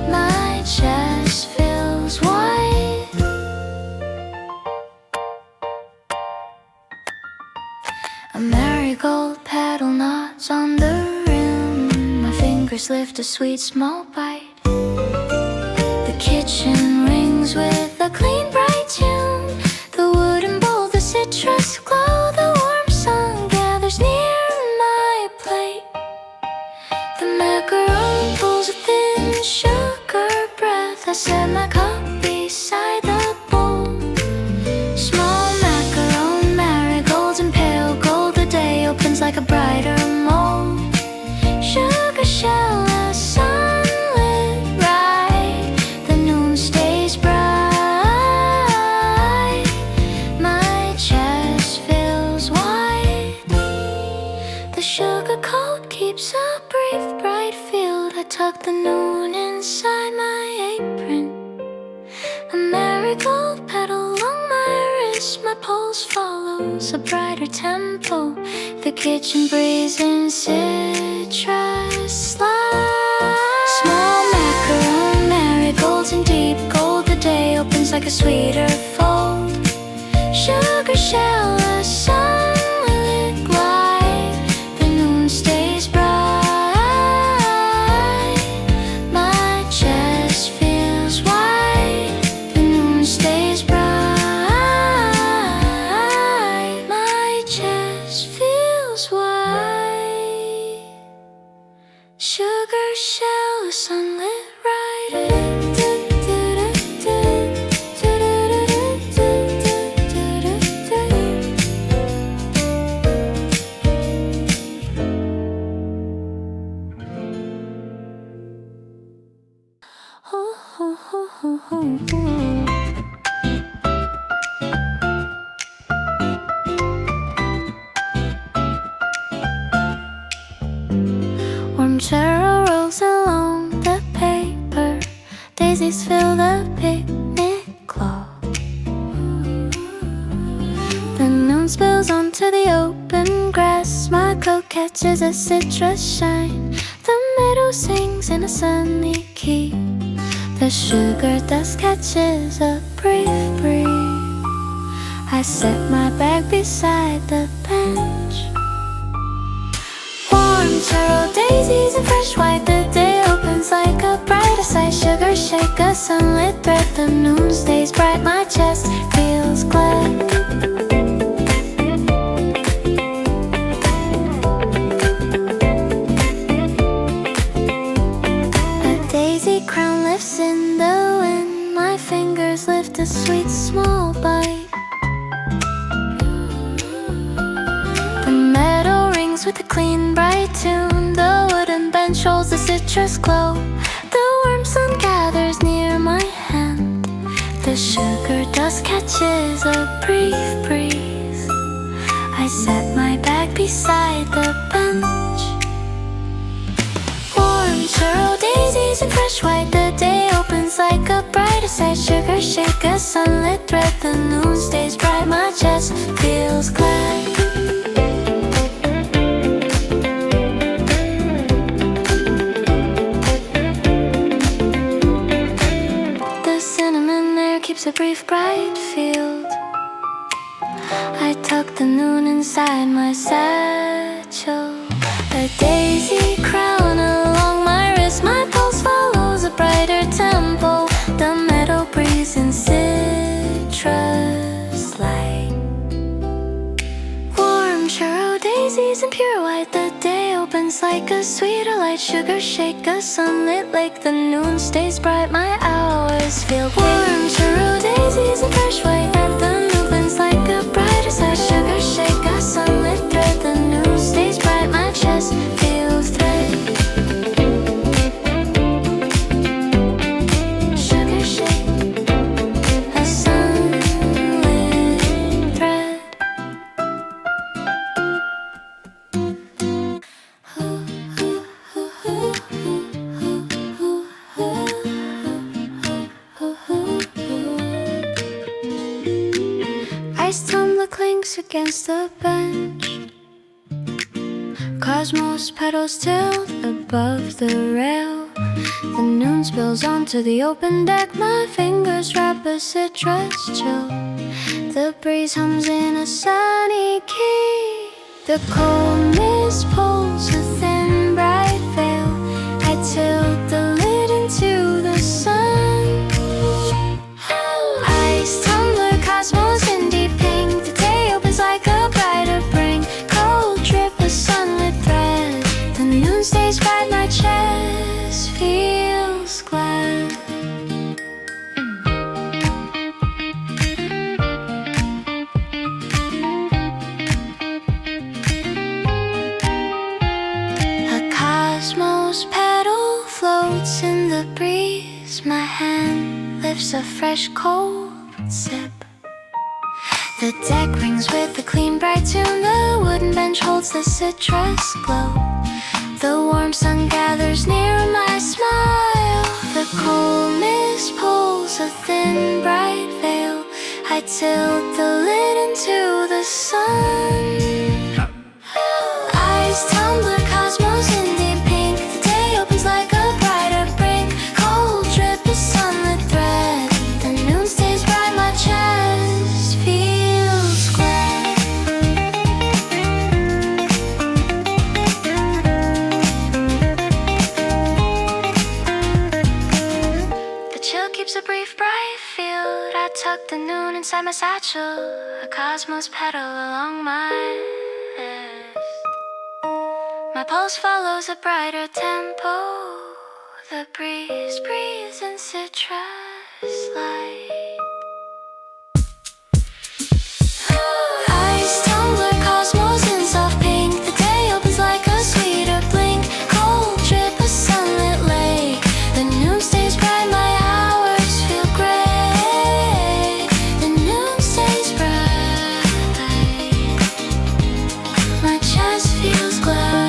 My chest feels white. A marigold petal nods on the rim. My fingers lift a sweet small bite. The kitchen rings with a clean bright tune. The wooden bowl, the citrus glow. The warm sun gathers near my plate. The macaron pulls a thin sugar breath. I set my cup beside the bowl. Small macaron, marigolds in pale gold. The day opens like a brighter mold. Sugar shell, a sunlit ride. The noon stays bright. My chest feels white. The sugar coat keeps a brief bright field. I tuck the noon inside my apron. A marigold petal along my wrist. My pulse follows a brighter tempo. The kitchen breathes in citrus light. Small macaron, marigolds in deep gold. The day opens like a sweeter fold. Sugar shell, a sunlit glide. The noon stays bright. My chest feels white. The noon stays bright. My chest feels white. Sugar shell, a sunlit ride. Warm Churro rolls along the paper. Daisies fill the picnic cloth. The noon spills onto the open grass. My coat catches a citrus shine. The meadow sings in a sunny key. The sugar dust catches a brief breeze. I set my bag beside the bench. Warm churro, daisies, and fresh white. The day opens like a brighter sight. Sugar shake, a sunlit thread. The noon stays bright, my chest feels glad. In the wind, my fingers lift a sweet small bite. The meadow rings with a clean bright tune. The wooden bench holds a citrus glow. The warm sun gathers near my hand. The sugar dust catches a brief breeze. I set my bag beside the bench. Warm churro, daisies, and fresh white. The day opens like a brighter sight. Sugar shake, a sunlit thread. The noon stays bright, my chest feels glad. The cinnamon air keeps a brief bright field. I tuck the noon inside my satchel. A daisy crown along my wrist. My pulse follows a brighter tempo. The meadow breeze in citrus light. Warm churro, daisies, and pure white. The day opens like a sweeter light. Sugar shake, a sunlit lake. The noon stays bright, my hours feel great. Warm churro, daisies, and fresh white. The noon opens like a brighter sight. Sugar shake, a sunlit thread. The noon stays bright, my chest feels thread. Sugar shake, a sunlit thread. Ice tumbler clinks against the bench. Cosmos petals tilt above the rail. The noon spills onto the open deck. My fingers wrap a citrus chill. The breeze hums in a sunny key. The cold mist pulls a thin bright veil. I tilt the lid into the sun. Ice tumbler, cosmos in deep pink. The day opens like a brighter bring. Cold drip, a sunlit thread. The noon stays bright, my chest feels glad. A cosmos petal floats in the breeze. My hand lifts a fresh cold sip. The deck rings with a clean bright tune. The wooden bench holds the citrus glow. The warm sun gathers near my smile. The cold mist pulls a thin bright veil. I tilt the lid into the sun. Ice tumbler, cosmos in deep pink. The day opens like a brighter bring. Cold drip, a sunlit thread. The noon stays bright, my chest feels glad. The chill keeps a brief bright field. I tuck the noon inside my satchel. A cosmos petal along my wrist. My pulse follows a brighter tempo. The breeze breathes in citrus light. Ice tumbler, cosmos in soft pink. The day opens like a sweeter blink. Cold drip, a sunlit lake. The noon stays bright, my hours feel gray. The noon stays bright, my chest feels glad.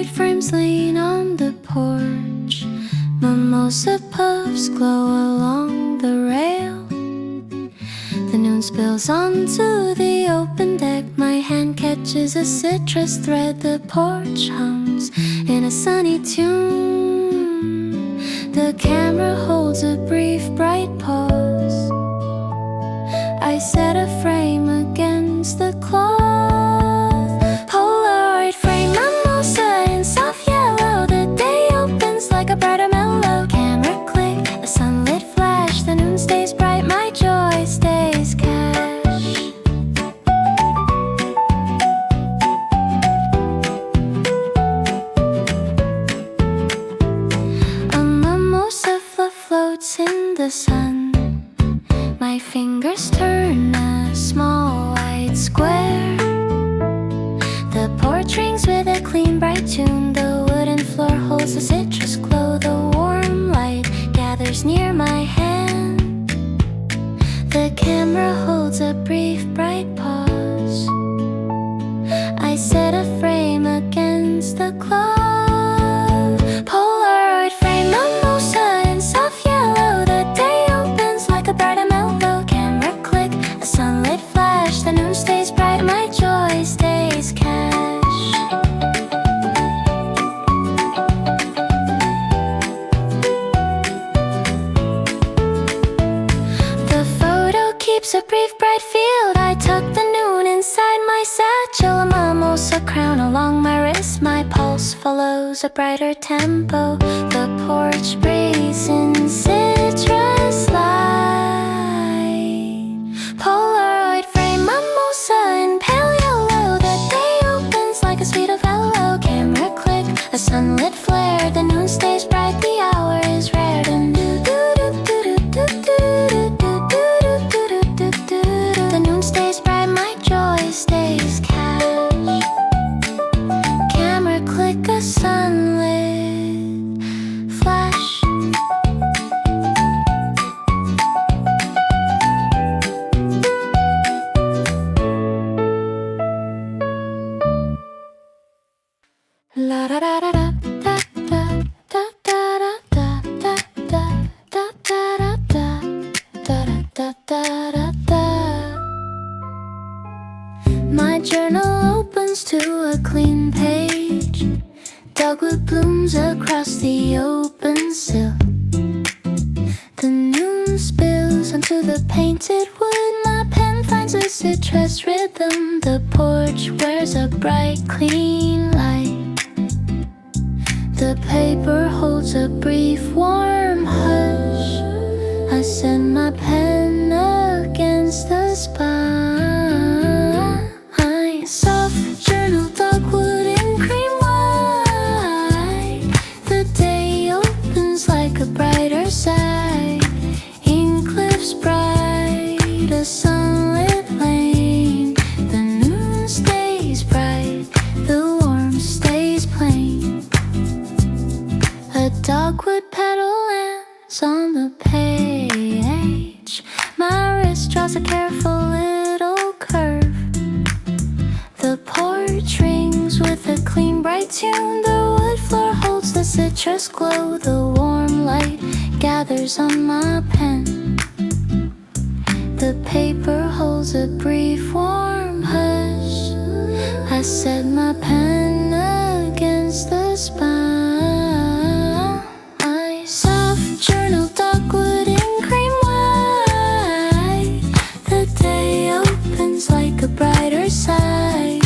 Polaroid frames lean on the porch. Mimosa puffs glow along the rail. The noon spills onto the open deck. My hand catches a citrus thread. The porch hums in a sunny tune. The camera holds a brief bright pause. I set a frame against the cloth. Polaroid frame, mimosa in soft yellow. The day opens like a brighter mellow. Camera click, a sunlit flash. The noon stays bright, my joy stays cash. A mimosa fluff floats in the sun. My fingers turn a small white square. The porch rings with a clean bright tune. The wooden floor holds the citrus glow. The warm light gathers near my hand. The camera holds a brief bright pause. I set a frame against the cloth. Polaroid frame, mimosa in soft yellow. The day opens like a brighter mellow. Camera click, a sunlit flash. The noon stays bright, my joy stays cash. The photo keeps a brief bright field. I tuck the noon inside my satchel. A mimosa crown along my wrist. My pulse follows a brighter tempo. The porch breathes in citrus light. Polaroid frame, mimosa in pale yellow. The day opens like a suite of hello. Camera click, a sunlit flare. The noon stays bright, the hour is rare. The noon stays bright, my joy stays cash. Camera click, a sunlit flash. La da da da da da da da da da da da da da da da da da. My journal opens to a clean page. Dogwood blooms across the open sill. The noon spills onto the painted wood. My pen finds a citrus rhythm. The porch wears a bright, clean light. The paper holds a brief, warm hush. I send my pen against the spine. Soft journal, dogwood in cream white. The day opens like a brighter side. Ink cliffs bright, a sunlit lane. The noon stays bright, the warmth stays plain. A dogwood petal lands on the page. My wrist draws a careful little curve. The porch rings with a clean bright tune. The wood floor holds the citrus glow. The warm light gathers on my pen. The paper holds a brief warm hush. I set my pen against the spine. Soft journal, dogwood in cream white. The day opens like a brighter side.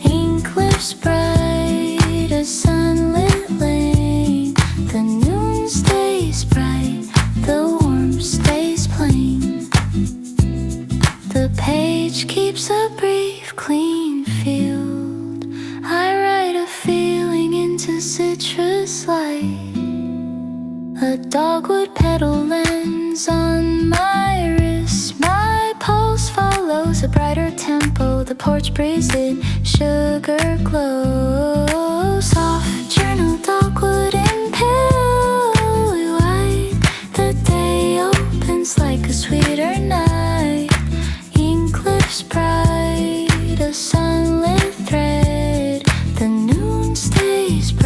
Ink cliffs bright, a sunlit lane. The noon stays bright, the warmth stays plain. The page keeps a brief, clean field. I write a feeling into citrus light. A dogwood petal lands on my wrist. My pulse follows a brighter tempo. The porch breathes in sugar glow. Soft journal, dogwood and pillowy white. The day opens like a sweeter night. Ink cliffs bright, a sunlit thread. The noon stays bright.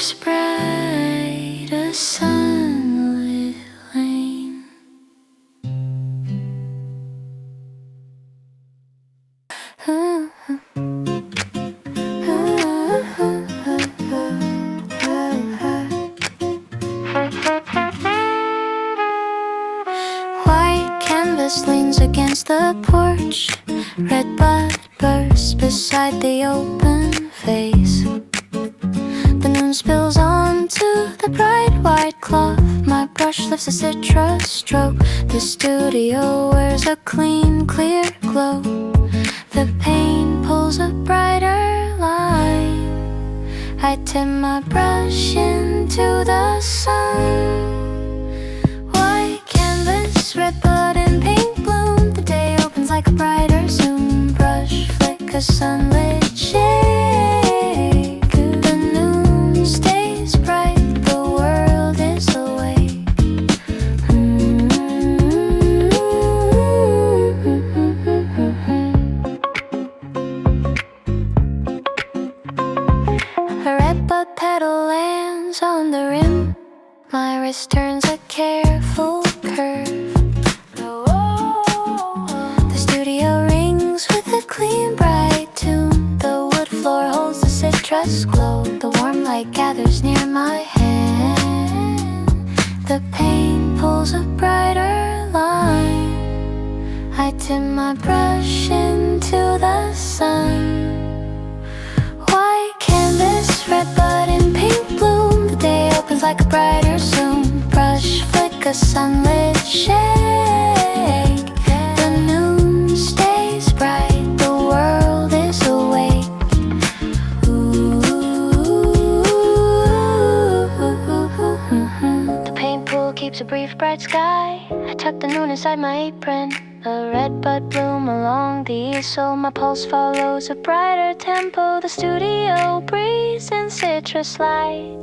keeps bright a sunlit lane. White canvas leans against the porch. Redbud bursts beside the open vase. The moon spills onto the bright white cloth. My brush lifts a citrus stroke. The studio wears a clean, clear glow. The paint pulls a brighter line. I tip my brush into the sun. White canvas, redbud and pink bloom. The day opens like a brighter Zoom. Brush flick a sunlit shake. The noon stays bright, the world is awake. A redbud petal lands on the rim. My wrist turns a careful curve. The studio rings with a clean, bright tune. The wood floor holds the citrus glow. The warm light gathers near my hand. The paint pulls a brighter line. I tip my brush into the sun. White canvas, redbud and pink bloom. The day opens like a brighter Zoom. Brush flick a sunlit shake. The noon stays bright, the world is awake. The paint pool keeps a brief bright sky. I tuck the noon inside my apron. A redbud bloom along the easel. My pulse follows a brighter tempo. The studio breathes in citrus light.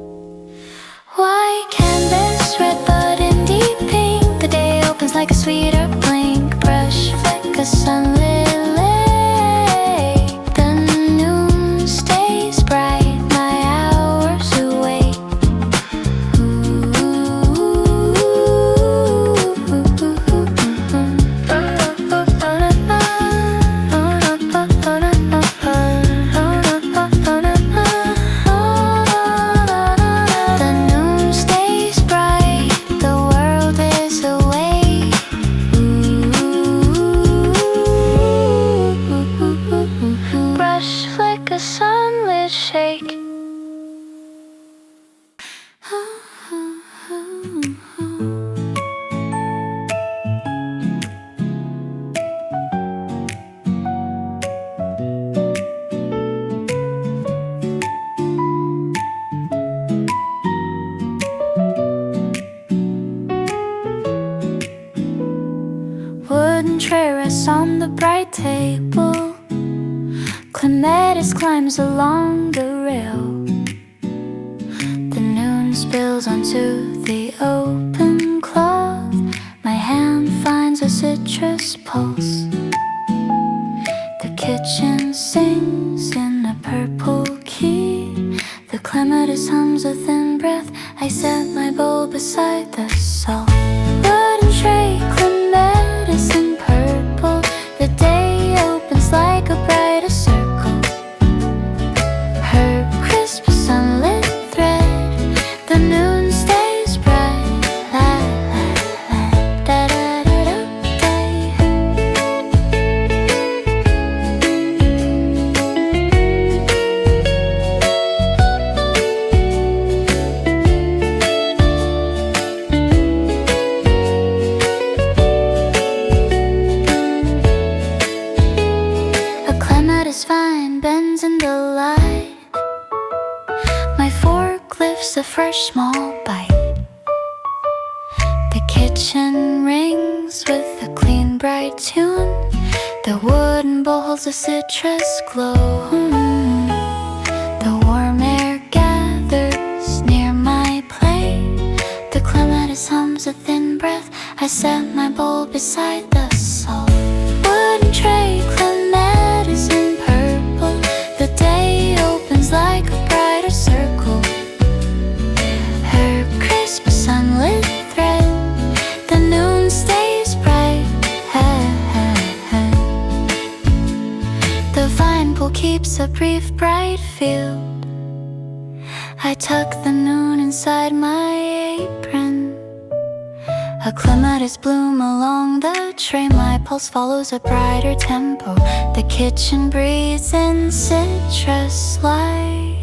White canvas, redbud and deep pink. The day opens like a sweeter blink. Brush flick a sunlit lake. The noon stays bright, my hours awake. Wooden tray rests on the bright table. Clematis climbs along the rail. The noon spills onto the open cloth. My hand finds a citrus pulse. The kitchen sings in a purple key. The clematis hums a thin breath. I set my bowl beside the salt. Wooden tray, clematis in purple. The day opens like a brighter circle. Her crisp sunlit thread. The noon stays bright. La la la da da da da vine bends in the light. My fork lifts a fresh small bite. The kitchen rings with a clean bright tune. The wooden bowl holds a citrus glow. The warm air gathers near my plate. The clematis hums a thin breath. I set my bowl beside the salt. Wooden tray, clematis in purple. The day opens like a brighter circle. brief, bright field. I tuck the noon inside my apron. A clematis bloom along the tray. My pulse follows a brighter tempo. The kitchen breathes in citrus light.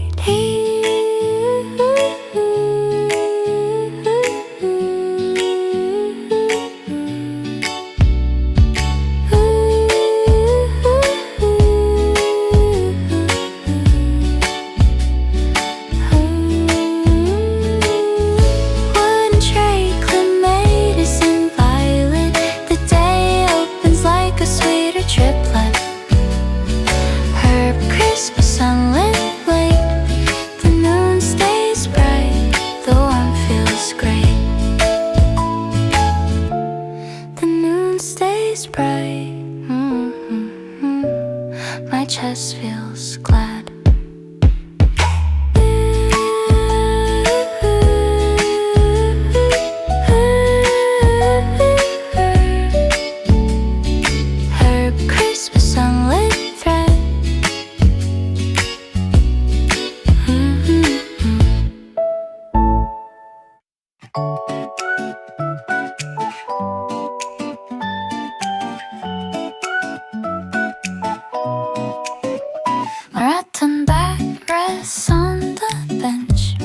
Rattan back rests on the bench.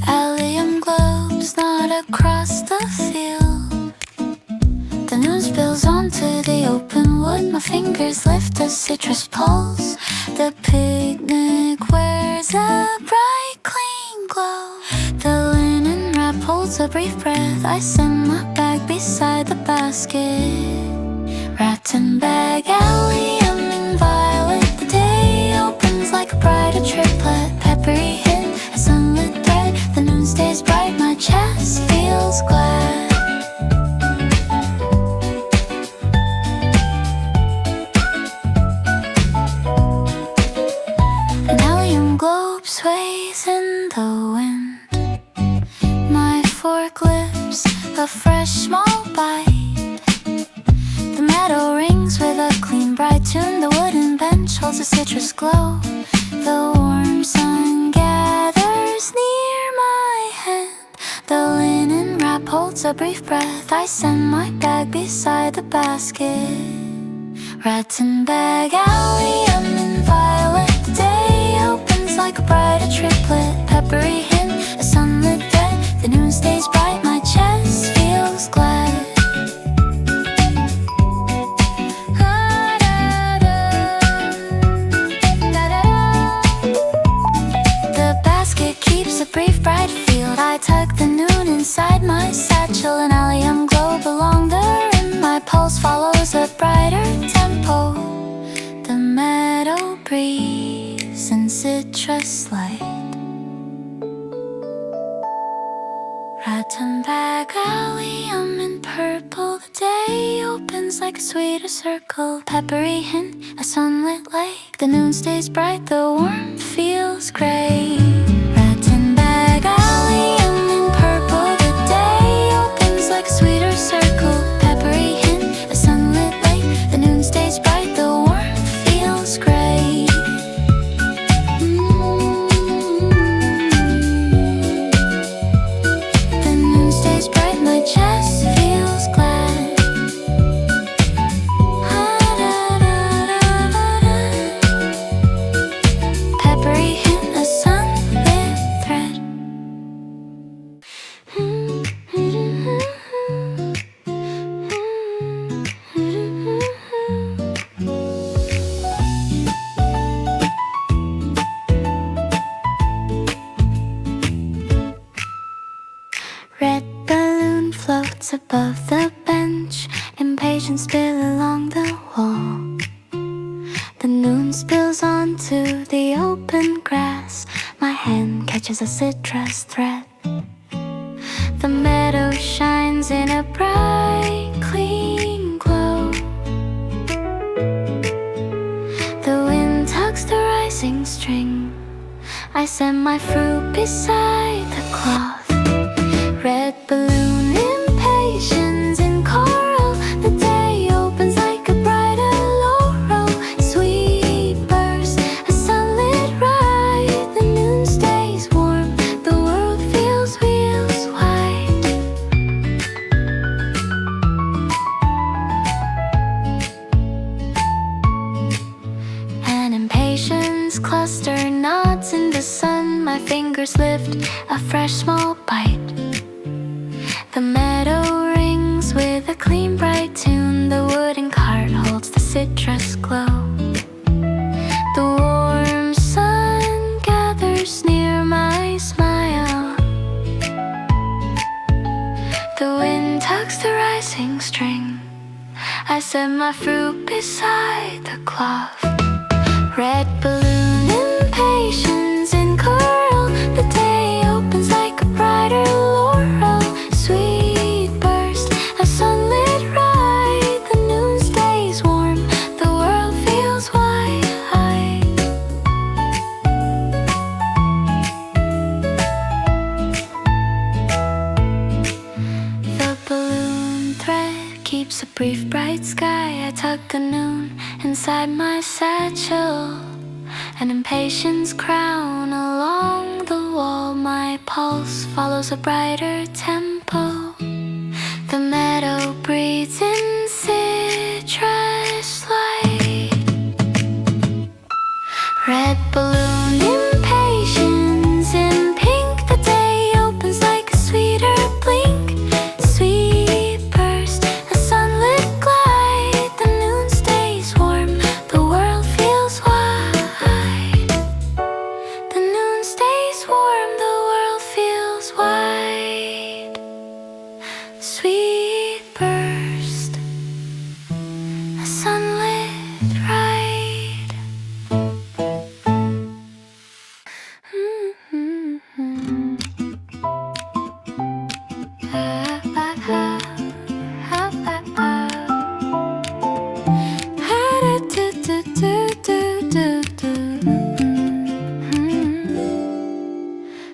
Allium globes nod across the field. The noon spills onto the open wood. My fingers lift a citrus pulse. The picnic wears a bright, clean glow. The linen wrap holds a brief breath. I send my bag beside the basket. Rattan bag, allium and violet. The day opens like a bridal triplet. Peppery hint, a sunlit thread. The noon stays bright, my chest feels glad. An allium globe sways in the wind. My fork lips a fresh small bite. The meadow rings with a clean, bright tune. The wooden bench holds a citrus glow. The warm sun gathers near my hand. The linen wrap holds a brief breath. I send my bag beside the basket. Rattan bag, allium and violet. The day opens like a bridal triplet. Peppery hint, a sunlit thread. The noon stays bright, my chest feels glad. A brief bright field. I tuck the noon inside my satchel. An allium globe along the rim. My pulse follows a brighter tempo. The meadow breeze and citrus light. Rattan bag, allium in purple. The day opens like a sweeter circle. Peppery hint, a sunlit lake. The noon stays bright, the warmth feels great. Allium in purple, the day opens like a sweeter circle. Peppery hint, a sunlit lake. The noon stays bright, the warmth feels great. The noon stays bright, my chest feels glad. Peppery hint, a sunlit thread. Red balloon floats above the bench. Impatiens spill along the wall. The noon spills onto the open grass. My hand catches a citrus thread. The meadow shines in a bright, clean glow. The wind tugs the rising string. I send my fruit beside the cloth. Red balloon, impatiens in coral. The day opens like a bridal laurel. Sweet burst, a sun cluster nods in the sun. My fingers lift a fresh small bite. The meadow rings with a clean bright tune. The wooden cart holds the citrus glow. The warm sun gathers near my smile. The wind tugs the rising string. I set my fruit beside the cloth. Red balloon, impatiens in coral. The day opens like a brighter laurel. Sweet burst, a sunlit ride. The noon stays warm, the world feels wide. The balloon thread keeps a brief bright sky. I tuck a noon inside my satchel. An impatiens crown along the wall. My pulse follows a brighter tempo. The meadow breathes in citrus light. Red balloon, impatiens in pink. The day opens like a sweeter blink. Sweet burst, a sunlit glide. The noon stays warm, the world feels wide. The noon stays warm, the world feels wide. Sweet burst, a sunlit ride.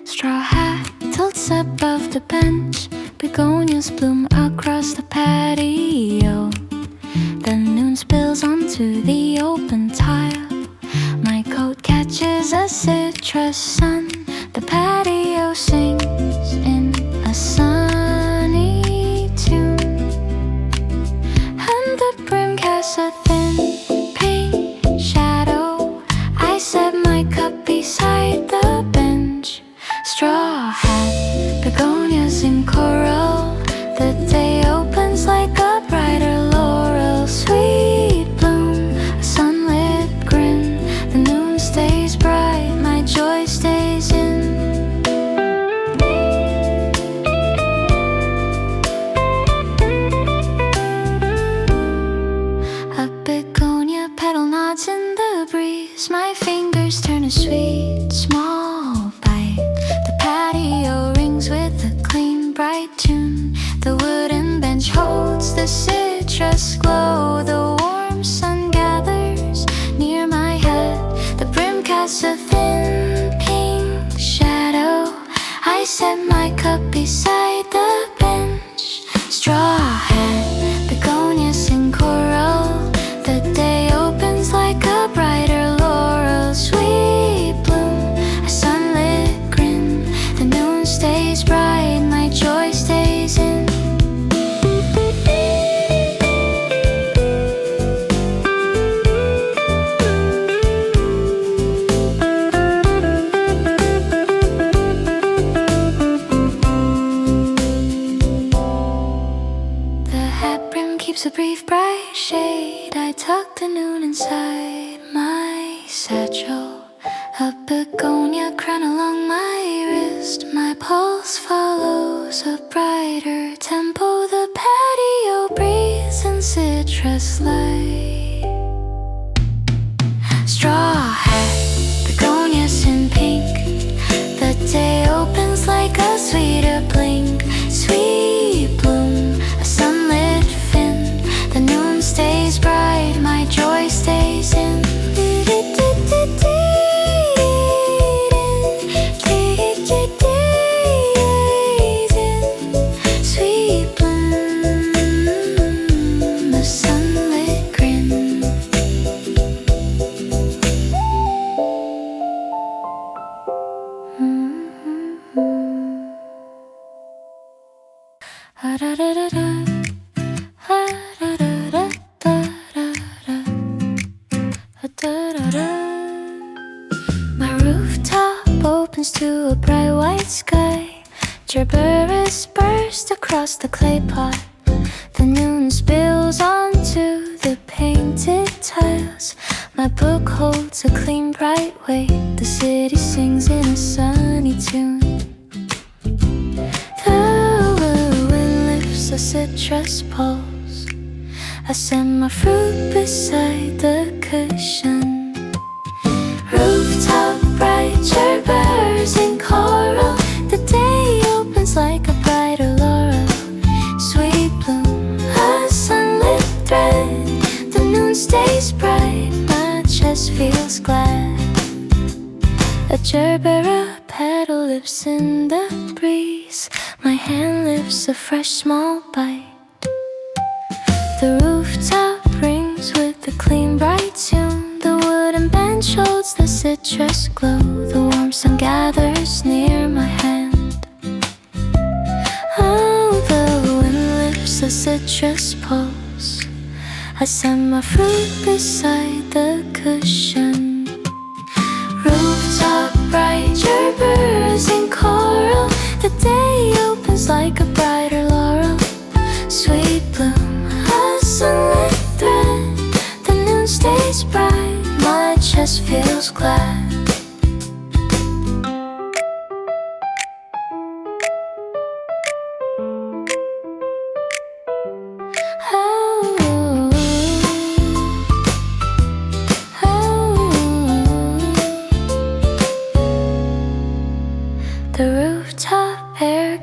Straw hat tilts above the bench. Begonias bloom across the patio. The noon spills onto the open tile. My coat catches a citrus sun. The patio sings in a sunny tune. And the brim casts a thin pink shadow. I set my cup beside the bench. Straw hat, begonias in coral. The day opens like a brighter laurel. Sweet bloom, a sunlit grin. The noon stays bright, my joy stays in. A begonia petal nods in the breeze. My fingers turn a sweet small bite. The patio rings with a clean bright tune. The wooden bench holds the citrus glow. The warm sun gathers near my head. The brim casts a thin pink shadow. I set my cup beside the bench. Straw hat, begonias in coral. The day opens like a brighter laurel. Sweet bloom, a sunlit grin. The noon stays bright, my joy stays in. The hat brim keeps a brief bright shade. I tuck the noon inside my satchel. A begonia crown along my wrist. My pulse follows a brighter tempo. The patio breathes in citrus light. Straw hat, begonias in pink. The day opens like a sweeter blink. Sweet bloom, a sunlit fin. The noon stays bright, my joy stays in. Sweet bloom, a sunlit grin. opens to a bright white sky. Gerberas burst across the clay pot. The noon spills onto the painted tiles. My book holds a clean, bright weight. The city sings in a sunny tune. The wind lifts a citrus pulse. I set my fruit beside the cushion. Rooftop bright Gerberas in coral. The day opens like a brighter laurel. Sweet bloom, a sunlit thread. The noon stays bright, my chest feels glad. A Gerbera petal lips in the breeze. My hand lifts a fresh small bite. The rooftop rings with a clean bright tune. The wooden bench holds the citrus glow. The warm sun gathers near my hand. Oh, the wind lifts a citrus pulse. I set my fruit beside the cushion. Rooftop bright Gerberas in coral. The day opens like a brighter laurel. Sweet bloom, a sunlit thread. The noon stays bright, my chest feels glad.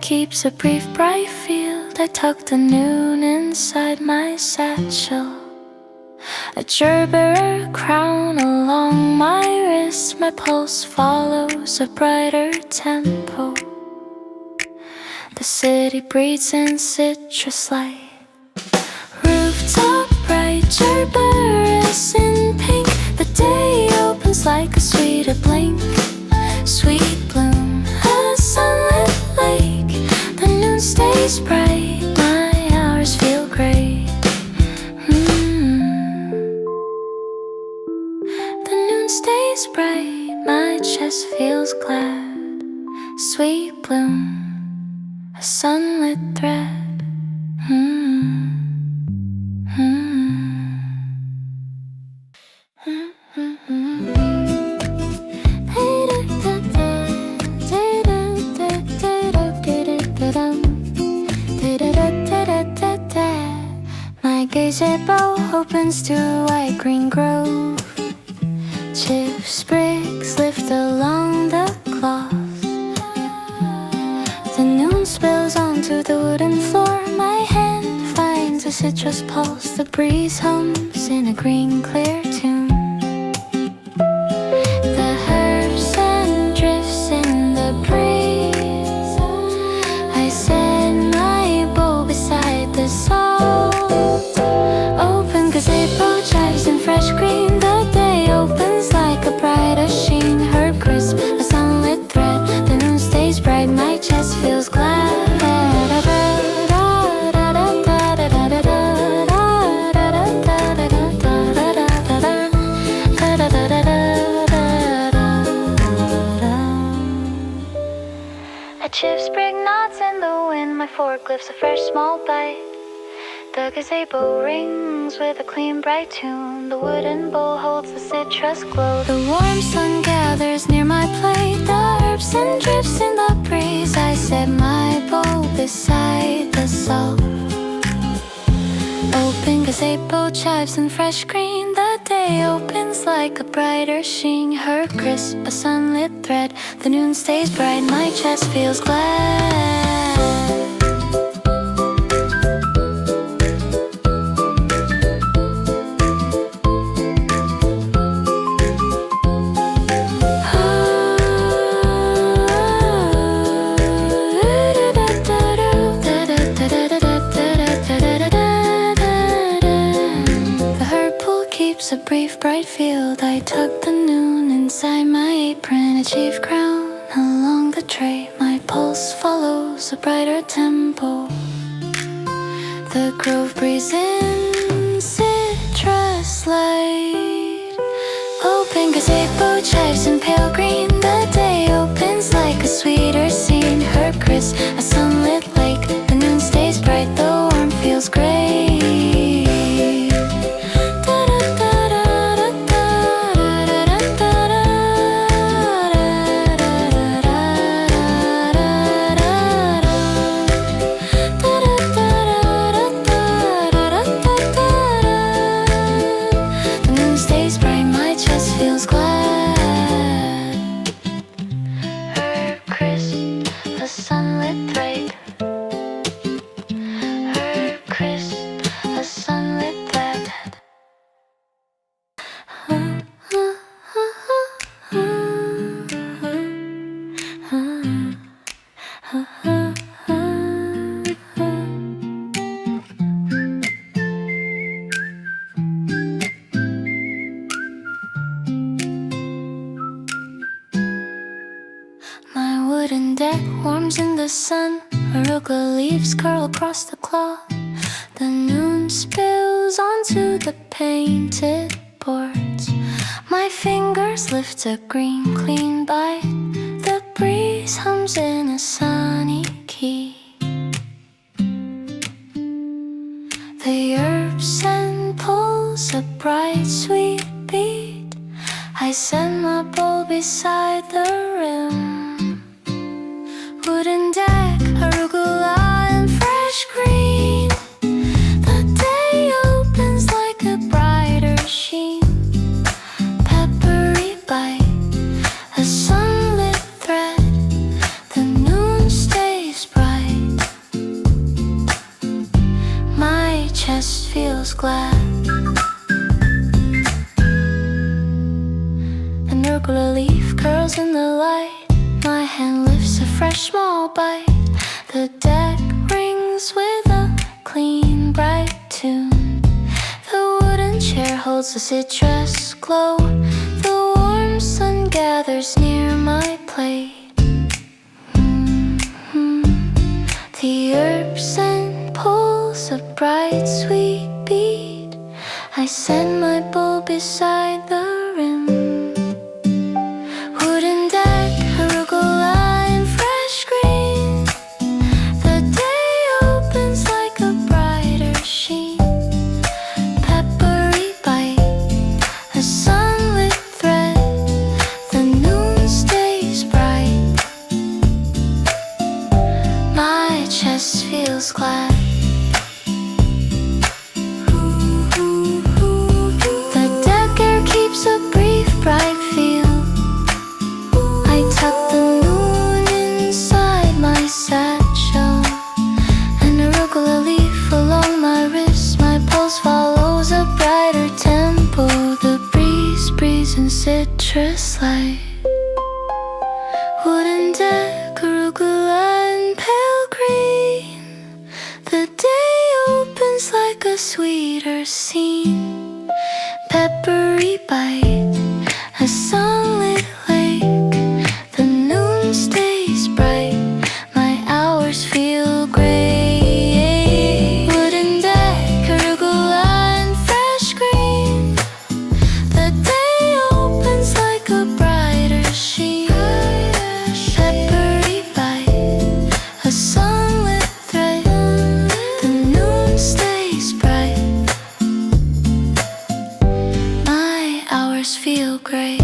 Keeps a brief bright field. I tuck the noon inside my satchel. A Gerbera crown along my wrist. My pulse follows a brighter tempo. The city breathes in citrus light. Rooftop bright Gerberas in pink. The day opens like a sweeter blink. Sweet bloom, a sunlit lake. The noon stays bright, my hours feel great. The noon stays bright, my chest feels glad. Sweet bloom, a sunlit thread. My gazebo opens to a white green grove. Chips sprigs lift along the cloth. The noon spills onto the wooden floor. My hand finds a citrus pulse. The breeze hums in a green clear tune. The herbs and drifts in the breeze. I set my bowl beside the salt. Open gazebo, chives and fresh green. The day opens like a brighter sheen. Herb crisp, a sunlit thread. The noon stays bright, my chest feels glad. A chip sprig nods in the wind. My fork lifts a fresh small bite. The gazebo rings with a clean bright tune. The wooden bowl holds the citrus glow. The warm sun gathers near my plate. The herbs and drifts in the breeze. I set my bowl beside the salt. Open gazebo, chives and fresh green. The day opens like a brighter sheen. Herb crisp, a sunlit thread. The noon stays bright, my chest feels glad. A brief bright field. I tuck the noon inside my apron. A chief crown along the tray. My pulse follows a brighter tempo. The grove breathes in citrus light. Open gazebo, chives and pale green. The day opens wooden deck warms in the sun. Arugula leaves curl across the cloth. The noon spills onto the painted boards. My fingers lift a green, clean bite. The breeze hums in a sunny key. The herbs and pulls a bright, sweet beat. I set my bowl beside the rim. Wooden deck, arugula and fresh green. The day opens like a brighter sheen. Peppery bite, a sunlit thread. The noon stays bright. My chest feels glad. An arugula leaf curls in the light. My hand lifts a fresh small bite. The deck rings with a clean, bright tune. The wooden chair holds a citrus glow. The warm sun gathers near my plate. The herbs and pulls a bright, sweet beat. I set my bowl beside the rim. Wooden deck, arugula and fresh green. The day opens like a brighter sheen. Peppery bite, a sunlit thread. The noon stays bright. My chest feels glad. The deck air keeps a brief, bright feel. I tuck the noon inside my satchel. An arugula leaf along my wrist. My pulse follows a brighter tempo. The breeze breathes in citrus light. Wooden deck, arugula and pale green. The day opens like a sweeter scene. Peppery bite, a sunlit lake. The noon stays bright. My hours feel great. Wooden deck, arugula and fresh green. The day opens like a brighter sheen. Peppery bite, a sunlit thread. The noon stays bright. My hours feel great.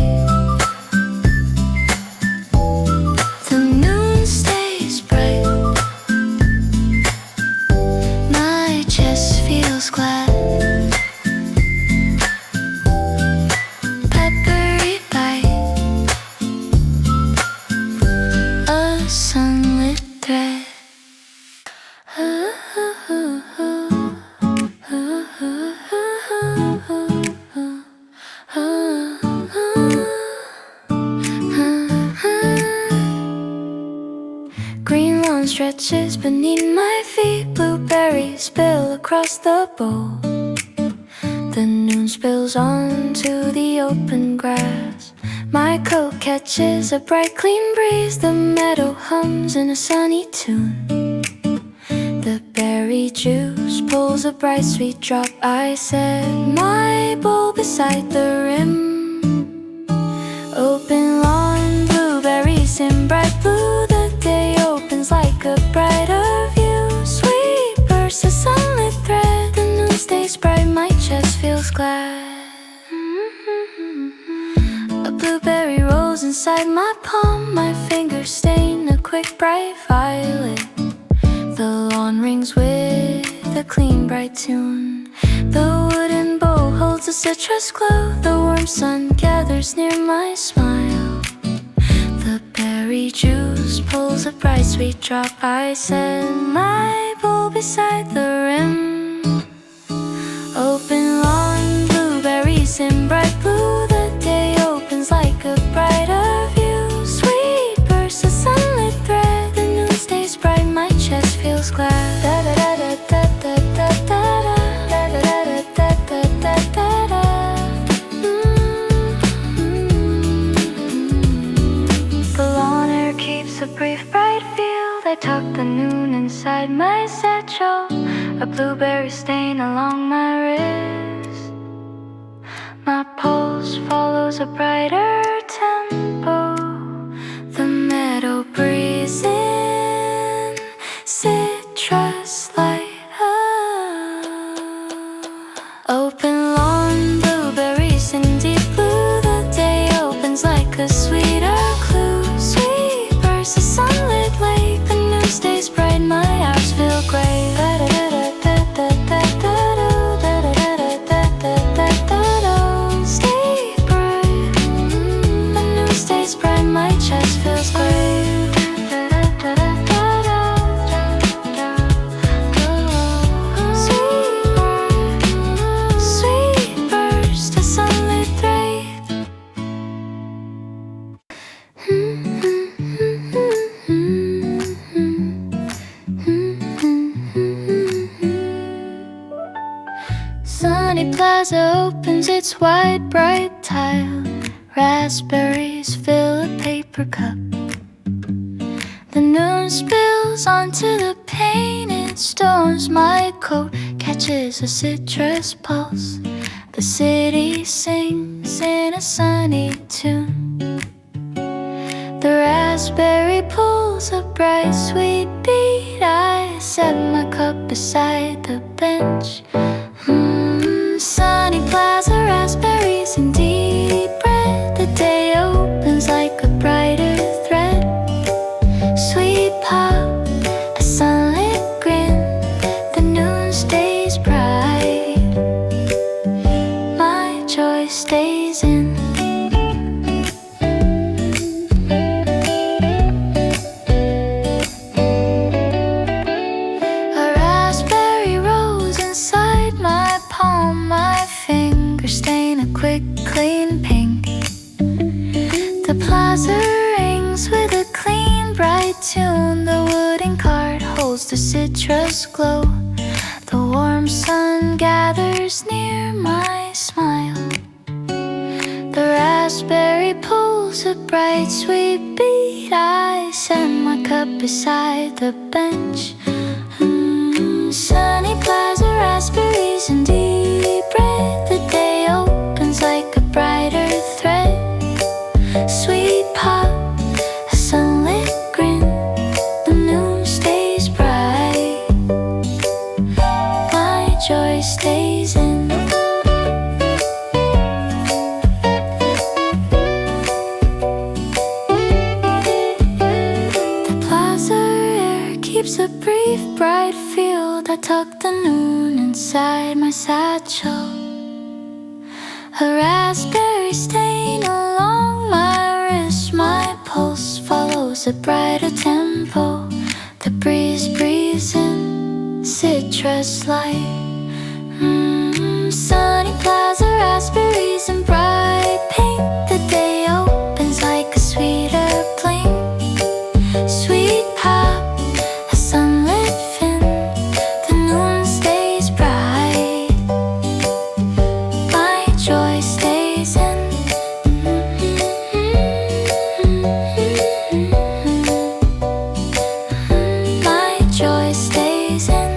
The noon stays bright. My chest feels glad. Peppery bite, a sunlit thread. Green lawn stretches beneath my feet. Blueberries spill across the bowl. The noon spills onto the open grass. My coat catches a bright, clean breeze. The meadow hums in a sunny tune. The berry juice pulls a bright, sweet drop. I set my bowl beside the rim. Open lawn, blueberries in bright blue. The day opens like a brighter view. Sweet bursts of sunlit thread. The noon stays bright. My chest feels glad. A blueberry rolls inside my palm. My fingers stain a quick, bright violet. The lawn rings with a clean, bright tune. The wooden bowl holds a citrus glow. The warm sun gathers near my smile. The berry juice pulls a bright, sweet drop. I set my bowl beside the rim. Open lawn, blueberries in bright blue. The day opens like a brighter view. Sweet bursts of sunlit thread. The noon stays bright. My chest feels glad. The lawn air keeps keeps a brief bright field. I tuck the noon inside my satchel, a blueberry stain along my wrist. My pulse follows a brighter tempo. The meadow breeze in citrus light. Open lawn, blueberries in deep blue. The day opens like a sweeter clue. Sweet bursts of sunlit lake. The noon stays bright, my hours feel gray. Stay bright, the noon stays bright, my chest feels gray. Sweet burst of sunlit ray. Sunny Plaza opens its wide, bright tile. Raspberries fill a paper cup. The noon spills onto the painted stones. My coat catches a citrus pulse. The city sings in a sunny tune. The raspberry pulls a bright, sweet beat. I set my cup beside the bench. Sunny Plaza, raspberries and deep red. The day opens like a brighter thread. Sweet pop, a sunlit grin. The noon stays bright, my joy stays in. A raspberry rose inside my palm. My fingers stain a quick, clean pink. The plaza rings with a clean, bright tune. The wooden cart holds the citrus glow. The warm sun gathers near my smile. The raspberry pulls a bright, sweet beat. I set my cup beside the bench. Sunny Plaza, raspberries and deep red. The day opens like a brighter thread. Sweet pop, a sunlit grin. The noon stays bright, my joy stays in. The plaza air keeps a brief, bright field. I tuck the noon inside my satchel. A raspberry stain along my wrist. My pulse follows a brighter tempo. The breeze breathes in citrus light. Sunny Plaza, raspberries and bright pink. The day opens like a sweeter bling. Sweet pop, a sunlit fin. The noon stays bright, my joy stays in. My joy stays in.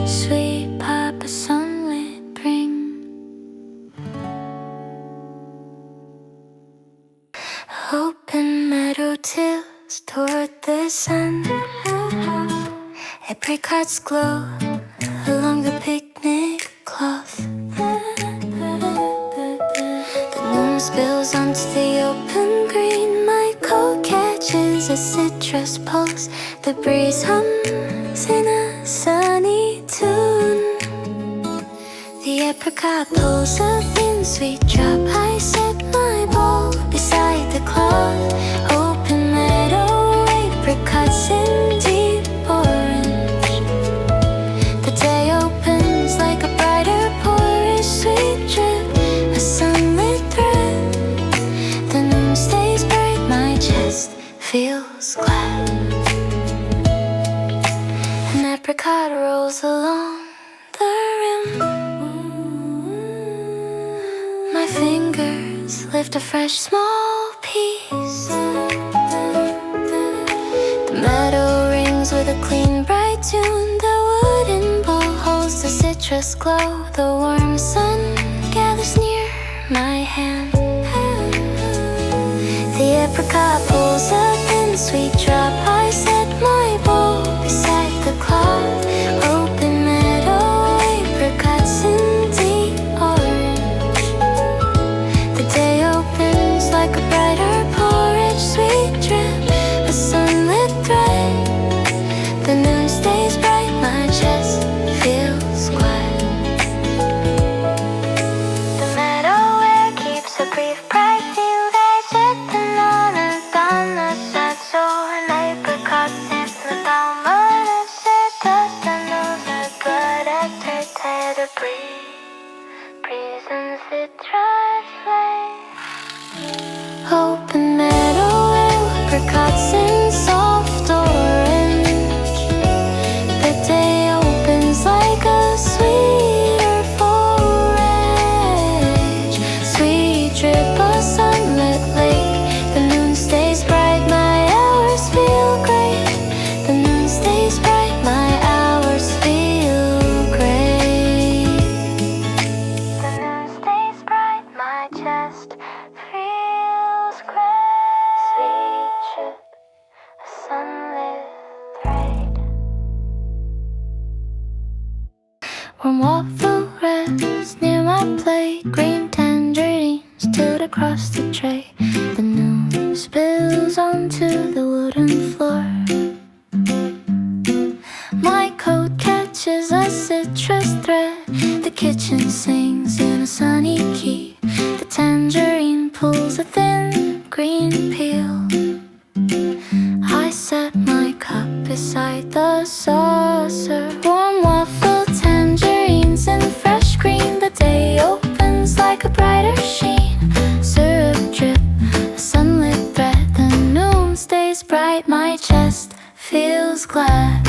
Sweet pop, a sunlit bring. Open meadow tills toward the sun. Apricots glow along the picnic cloth. The noon spills onto the open green. My coat catches a citrus pulse. The breeze hums in a sunny tune. The apricot pulls a thin, sweet drop. I set my bowl beside the cloth. Open meadow, apricots in deep orange. The day opens like a brighter porous sweet drip. A sunlit thread. The noon stays bright, my chest feels glad. An apricot rolls along the rim. My fingers lift a fresh small piece. The meadow rings with a clean bright tune. The wooden bowl holds the citrus glow. The warm sun gathers near my hand. The apricot pulls a thin sweet drop. I set my bowl beside the clock. Open meadow, apricots in deep orange. The day opens like a brighter porridge. Sweet drip, a sunlit thread. The noon stays bright, my chest feels quiet. The meadow air keeps a brief bright feel. They set the nodded on the sad soul. And apricots in the 𝚿𝚘𝚅𝚆. C'est dust and knows a good actor. Tête de brise and citrus flame. Open meadow, apricots in soft orange. The day opens like a sweeter forage. Sweet drip, a sunlit lake. The noon stays bright, my hours feel great. The noon stays bright, my hours feel great. The noon stays bright, my chest feels great. Sweet drip, a sunlit thread. Warm waffle rests near my plate. Green tangerines tilt across the tray. The noon spills onto the wooden floor. My coat catches a citrus thread. The kitchen sings in a sunny key. The tangerine pulls a thin green peel. I set my cup beside the saucer. Warm waffle, tangerines, and fresh cream. The day opens like a brighter sheen. Syrup drip, a sunlit thread. The noon stays bright, my chest feels glad.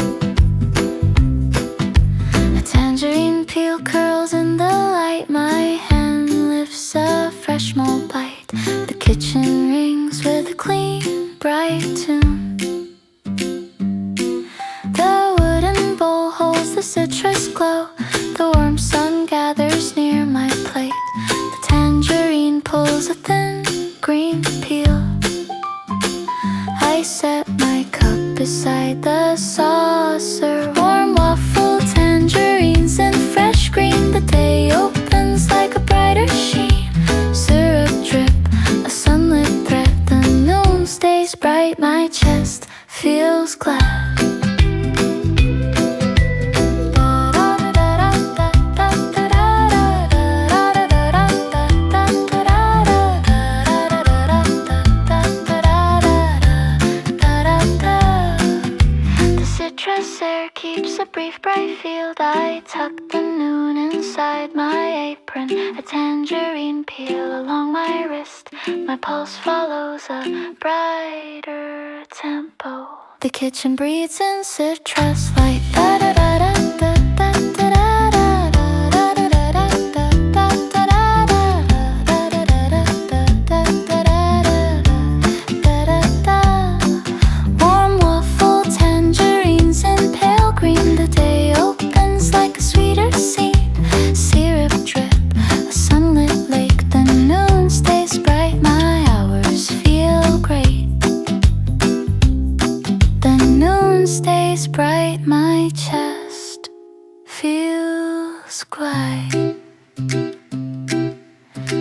A tangerine peel curls in the light. My hand lifts a fresh small bite. The kitchen rings with a clean, bright tune. The wooden bowl holds the citrus glow. The warm sun gathers near my plate. The tangerine pulls a thin green peel. I set my cup beside the saucer. Warm waffle, tangerines, and fresh green. The day opens like a brighter sheen. Syrup drip, a sunlit thread. The noon stays bright, my chest feels glad. The citrus air keeps a brief bright field. I tuck the noon inside my apron. A tangerine peel along my wrist. My pulse follows a brighter tempo. The kitchen breathes in citrus light. Da da da da da da da Warm waffle, tangerines, and pale green. The day opens like a sweeter scene. Syrup drip, a sunlit lake. The noon stays bright, my hours feel great. The noon stays bright, my chest feels quiet.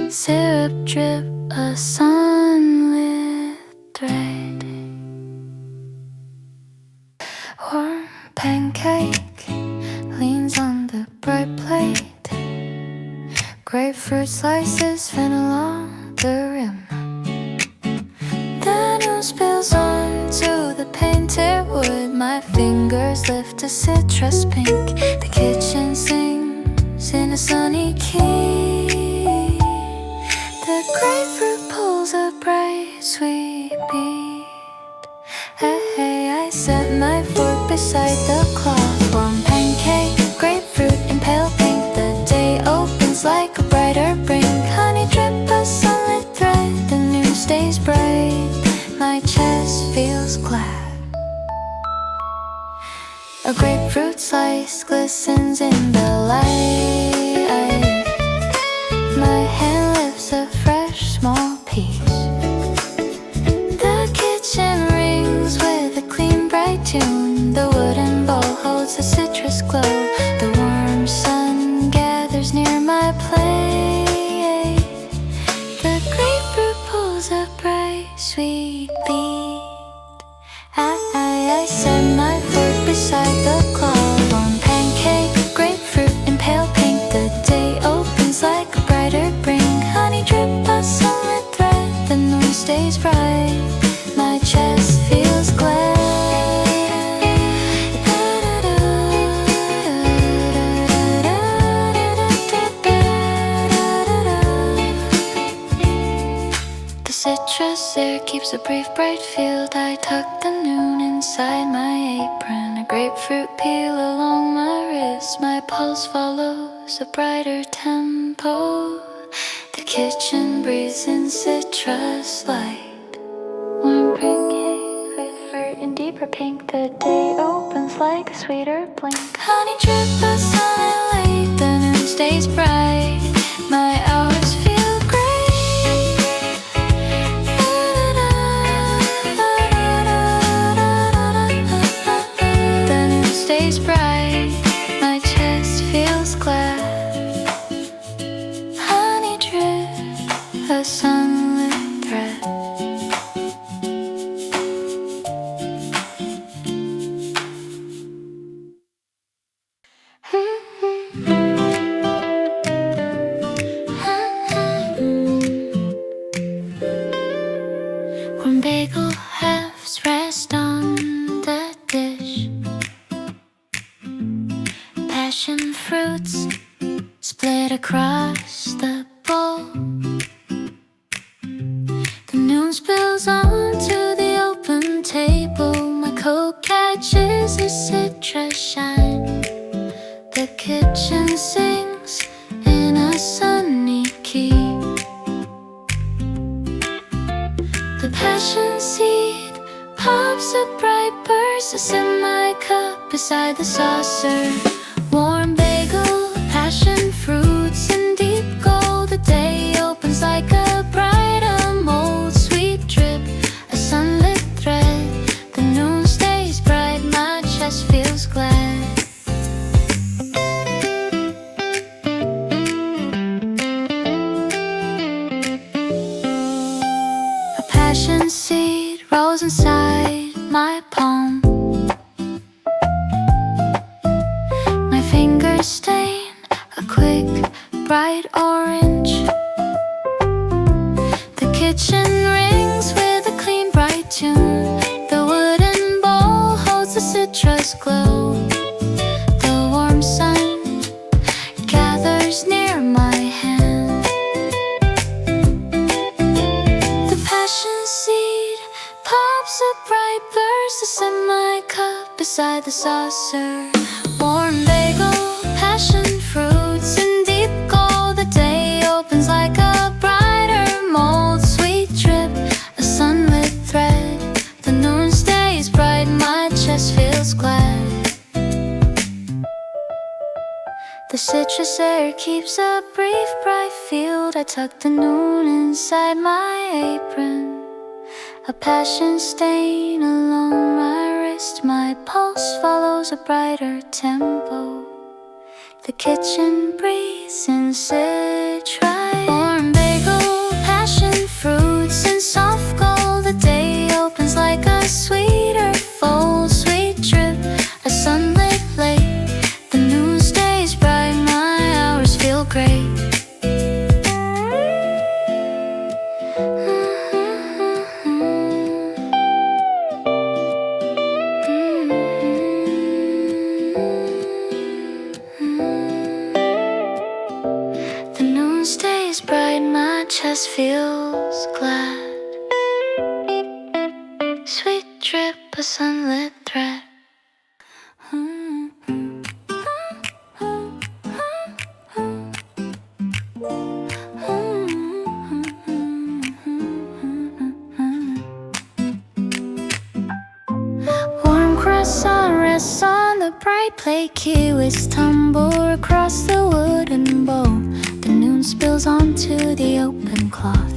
Syrup drip, a sunlit thread. Warm pancake leans on the bright plate. Grapefruit slices fin along the rim. The noon spills onto the painted wood. My fingers lift a citrus pink. The kitchen sings in a sunny key. The grapefruit pulls a bright sweet beat. Hey, hey, I set my fork beside the cloth. Warm pancake, grapefruit, and pale pink. The day opens like a brighter brink. Honey drip, a A grapefruit slice glistens in the light. My hand lifts a fresh small piece. The kitchen rings with a clean bright tune. The wooden bowl holds a citrus glow. The warm sun gathers near my plate. The grapefruit pulls a bright sweet bead. I set my fork beside the claw. Warm pancake, grapefruit and pale pink. The day opens like a brighter brink. Honey drip, a sunlit thread. The moon stays bright. My chest feels glad. The citrus air keeps a brief bright field. I tuck the noon inside my apron. A grapefruit peel along my wrist. My pulse follows a brighter tempo. The kitchen breathes in citrus light. Warm pancake, grapefruit in deeper pink. The day opens like a sweeter blink. Honey drip, a sunlit late. The noon stays bright. My hours feel great. The noon stays bright. My chest feels glad. Honey drip, a sunlit thread. When bagel halves rest on the dish, passion fruits split across the bowl. The noon spills onto the open table. My coat catches a citrus shine. The kitchen sings in a sunny key. The passion seed pops a bright burst. I set my cup beside the saucer. Warm bagel, passion fruits in deep gold. The day opens like a brighter mold. Sweet drip, a sunlit thread. The noon stays bright. My chest feels glad. A passion seed rolls inside my palm. My fingers stain a quick, bright orange. The kitchen rings with a clean, bright tune. The wooden bowl holds a citrus glow. The warm sun gathers near my hand. The passion seed pops a bright burst. I set my cup beside the saucer. Warm bagel, passion fruits in deep gold. The day opens like a brighter mold. Sweet drip, a sunlit thread. The noon stays bright. My chest feels glad. The citrus air keeps a brief bright field. I tuck the noon inside my apron. A passion stain along my wrist. My pulse follows a brighter tempo. The kitchen breathes in citrus. Warm bagel, passion fruits in soft gold. The day opens like a sweeter fold. Sweet drip, a sunlit lake. The noon stays bright. My hours feel great. The noon stays bright. My chest feels glad. Sweet drip, a sunlit thread. Warm croissant rests on the plate, kiwis tumble across the wooden bowl. The noon spills onto the open cloth.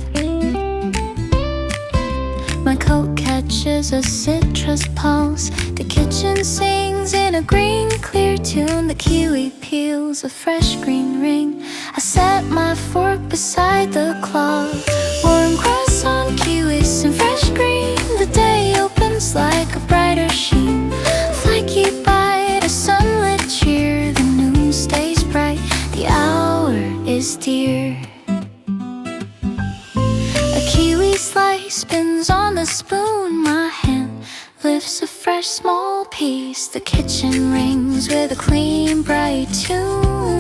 My coat catches a citrus pulse. The kitchen sings in a green clear tune. The kiwi peels a fresh green ring. I set my fork beside the cloth. Warm croissant, kiwis and fresh green. The day opens like a brighter sheen. Flaky bite, a sunlit cheer. The noon stays bright, the hour is dear. A kiwi slice spins on the spoon. My hand lifts a fresh small piece. The kitchen rings with a clean bright tune.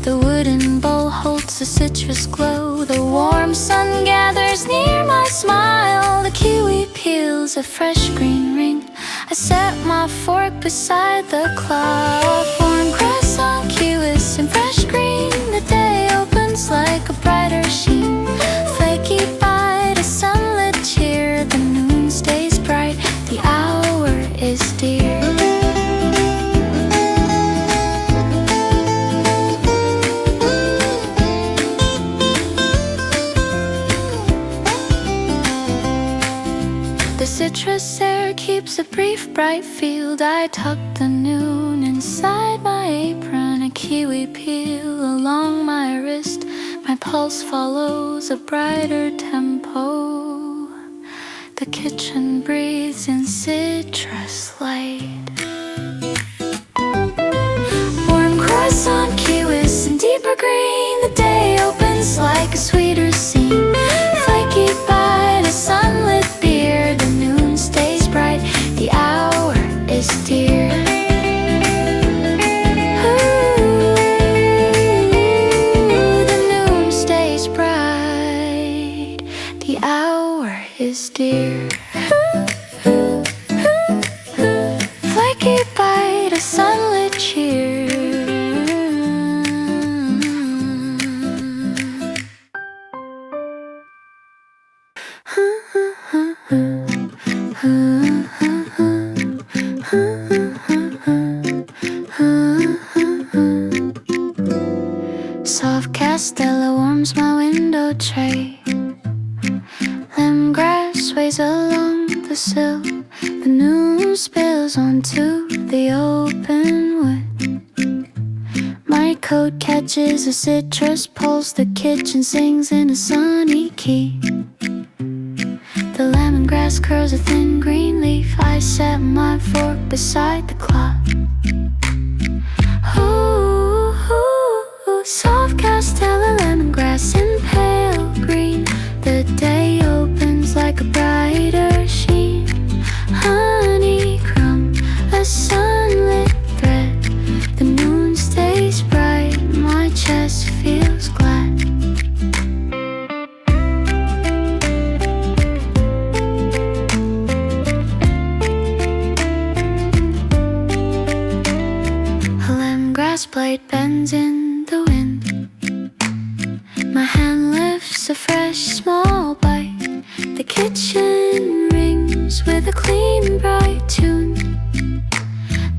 The wooden bowl holds the citrus glow. The warm sun gathers near my smile. The kiwi peels a fresh green ring. I set my fork beside the cloth. Warm croissant, kiwis and fresh green. The day opens like a brighter sheen. Flaky bite, a sunlit cheer. The noon stays bright, the hour is dear. The citrus air keeps a brief bright field. I tuck the noon inside my apron. A kiwi peel along my wrist. My pulse follows a brighter tempo. The kitchen breathes in citrus light. Warm croissant, kiwis and deeper green. The day opens like a sweeter scene. Flaky bite, a sunlit beer. The noon stays bright, the hour is dear. Dear. Flaky bite, a sunlit cheer. Soft Castella warms my window tray. Lemongrass sways along the sill. The noon spills onto the open wood. My coat catches a citrus pulse. The kitchen sings in a sunny key. The lemongrass curls a thin green leaf. I set my fork beside the cloth. Ooh, ooh, ooh, soft Castella, lemongrass in pale green. The day opens like a brighter sheen. Honeycomb, a sunlit thread. The moon stays bright, my chest feels glad. A lemongrass blade bends in the wind. My hand lifts a fresh small bite. The kitchen rings with a clean bright tune.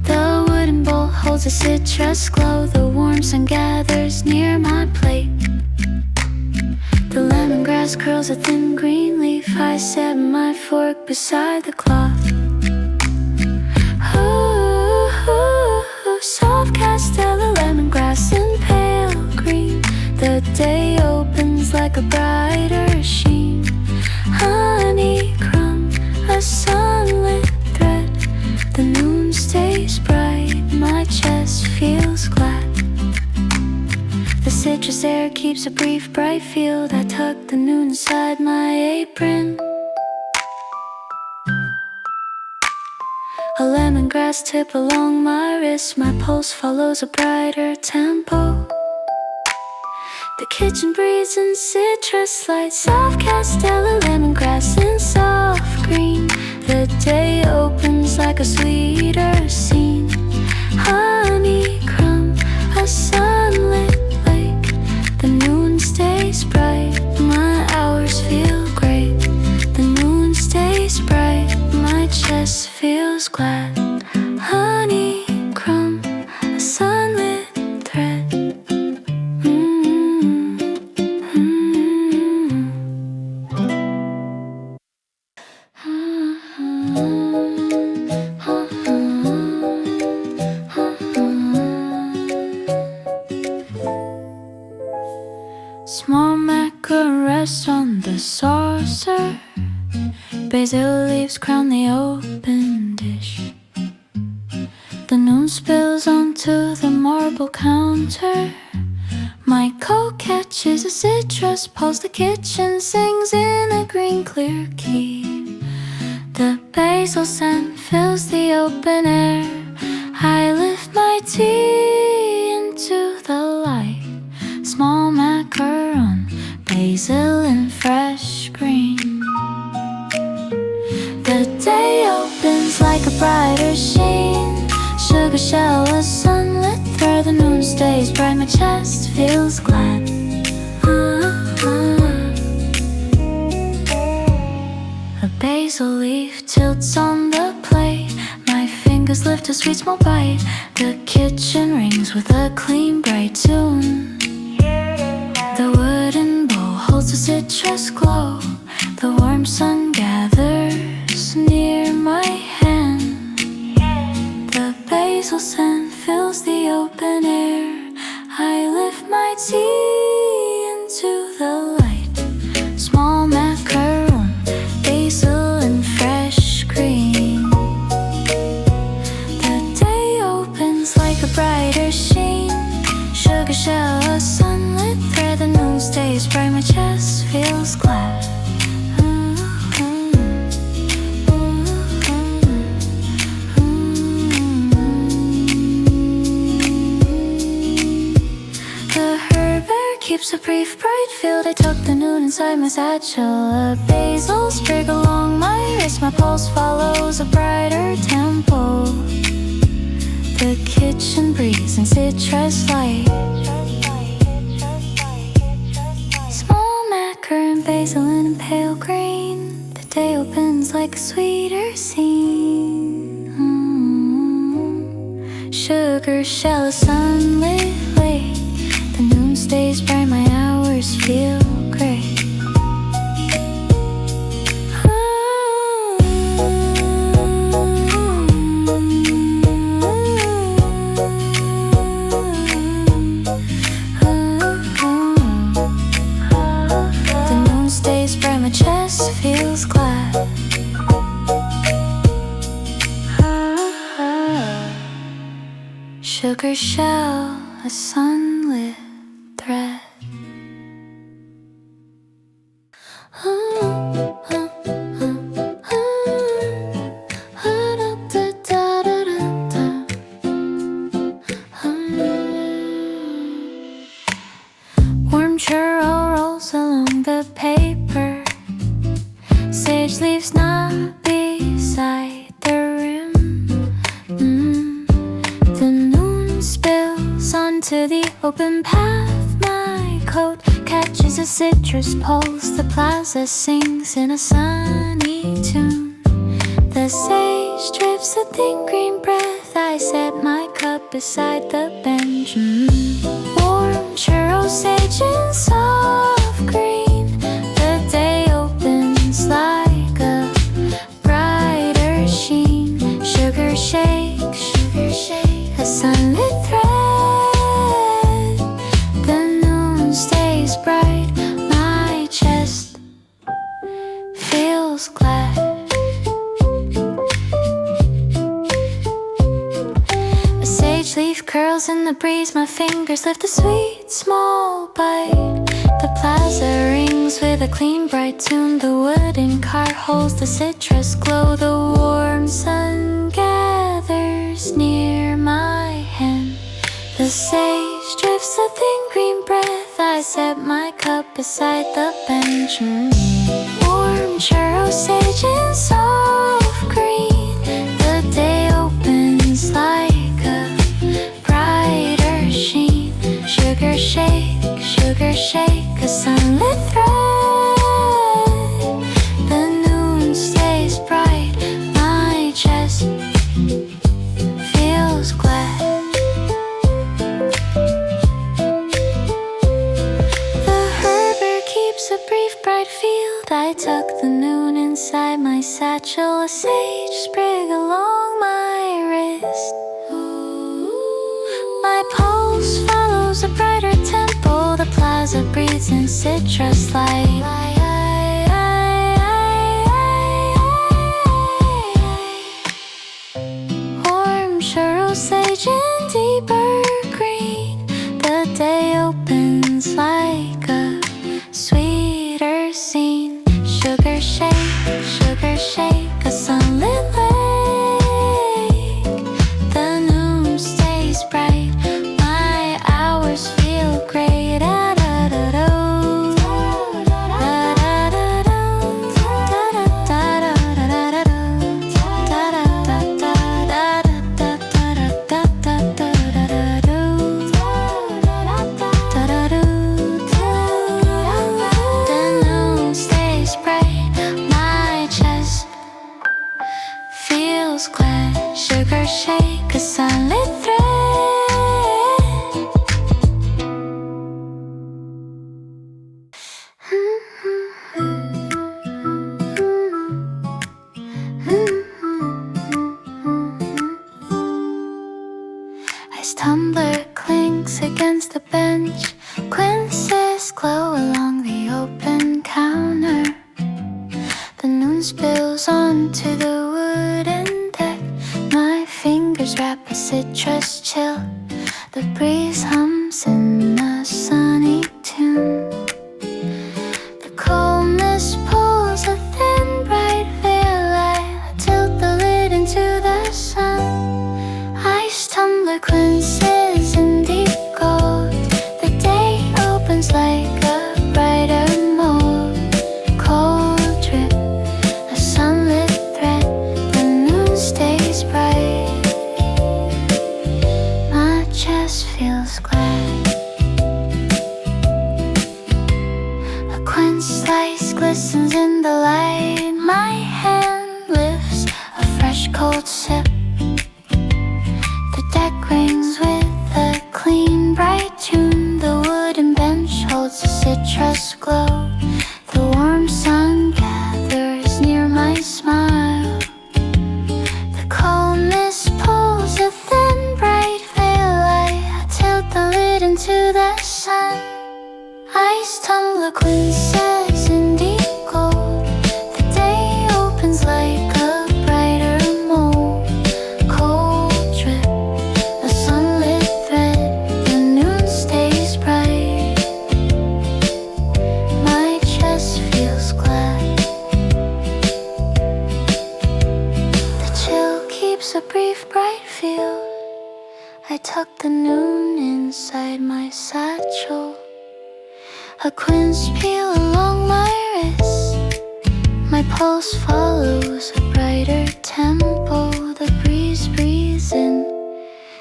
The wooden bowl holds a citrus glow. The warm sun gathers near my plate. The lemongrass curls a thin green leaf. I set my fork beside the cloth. Ooh, ooh, ooh, soft Castella, lemongrass in pale green. The day opens like a brighter sheen. Honeycomb, a sunlit thread. The noon stays bright, my chest feels glad. The citrus air keeps a brief bright field. I tuck the noon inside my apron. A lemongrass tip along my wrist. My pulse follows a brighter tempo. The kitchen breathes in citrus light. Soft Castella, lemongrass in soft green. The day opens like a sweeter scene. Honeycomb, a sunlit lake. The noon stays bright, my hours feel great. The noon stays bright, my chest feels glad. Small macaron rests on the saucer. Basil leaves crown the open dish. The noon spills onto the marble counter. My coat catches a citrus pulse. The kitchen sings in a green clear key. The basil scent fills the open air. I lift my tea into the light. Small macaron, basil and fresh green. The day opens like a brighter sheen. Sugar shell, a sunlit thread. The noon stays bright, my chest feels glad. A basil leaf tilts on the plate. My fingers lift a sweet small bite. The kitchen rings with a clean bright tune. The wooden bowl holds a citrus glow. The warm sun gathers near my hand. The basil scent fills the open air. I lift my tea into the light. Small macaron, basil and fresh cream. The day opens like a brighter sheen. Sugar shell, a sunlit thread. The noon stays bright, my chest feels glad. The herber keeps a brief bright field. I tuck the noon inside my satchel. A basil sprig along my wrist. My pulse follows a brighter tempo. The kitchen breeze and citrus light. Small macaron, basil and pale green. The day opens like a sweeter scene. Sugar shell, a sunlit lake. The noon stays bright, my hours feel great. Chest feels glad. Sugar shell, a sunlit thread. Warm churro rolls along the paper. Sage leaves not beside the rim. The noon spills onto the open path. My coat catches a citrus pulse. The plaza sings in a sunny tune. The sage drips a thin green breath. I set my cup beside the bench. Warm churro, sage and soft green. The day opens like a brighter sheen. Sugar shake, a sunlit thread. The noon stays bright, my chest feels glad. A sage leaf curls in the breeze. My fingers lift a sweet small bite. The plaza rings with a clean bright tune. The wooden cart holds the citrus glow. The warm sun gathers near my hand. The sage drifts a thin green breath. I set my cup beside the bench. Warm churro, sage and soft green. The day opens like a brighter sheen. Sugar shake, a sunlit thread. The noon stays bright, my chest feels glad. The herber keeps a brief bright field. I tuck the noon inside my satchel. A sage sprig along my wrist. My pulse follows a brighter tempo. The plaza breathes sweets and citrus light. Warm churro, sage and deeper green. The day opens like a sweeter scene. Sugar shake, a sunlit lake. The noon stays bright, my hours feel great. Sugar shake, a sunlit thread. As Tumbler clinks against the bench, quinces glow along the open counter. The noon spills onto the wooden deck. My fingers wrap a citrus chill. The breeze hums in a sunny tune. The coldness pulls a thin bright veil. I tilt the lid into the sun. Ice tumbler quinces in deep gold. The day opens like a brighter mold. Cold drip, a sunlit thread. The noon stays bright. My chest feels glad. A quince slice glistens in the light. My hand lifts a fresh cold sip. The deck rings with a clean bright tune. The wooden bench holds a citrus glow. The warm sun gathers near my smile. The coldness pulls a thin bright veil. I tilt the lid into the sun. Ice tumbler quinces in deep gold. The day opens like a brighter mold. Cold drip, a sunlit thread. The noon stays bright. My chest feels glad. The chill keeps a brief bright field. I tuck the noon inside my satchel. A quince peel along my wrist. My pulse follows a brighter tempo. The breeze breathes in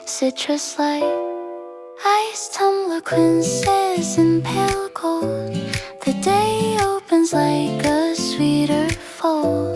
citrus light. Ice tumbler quinces in pale gold. The day opens like a sweeter fold.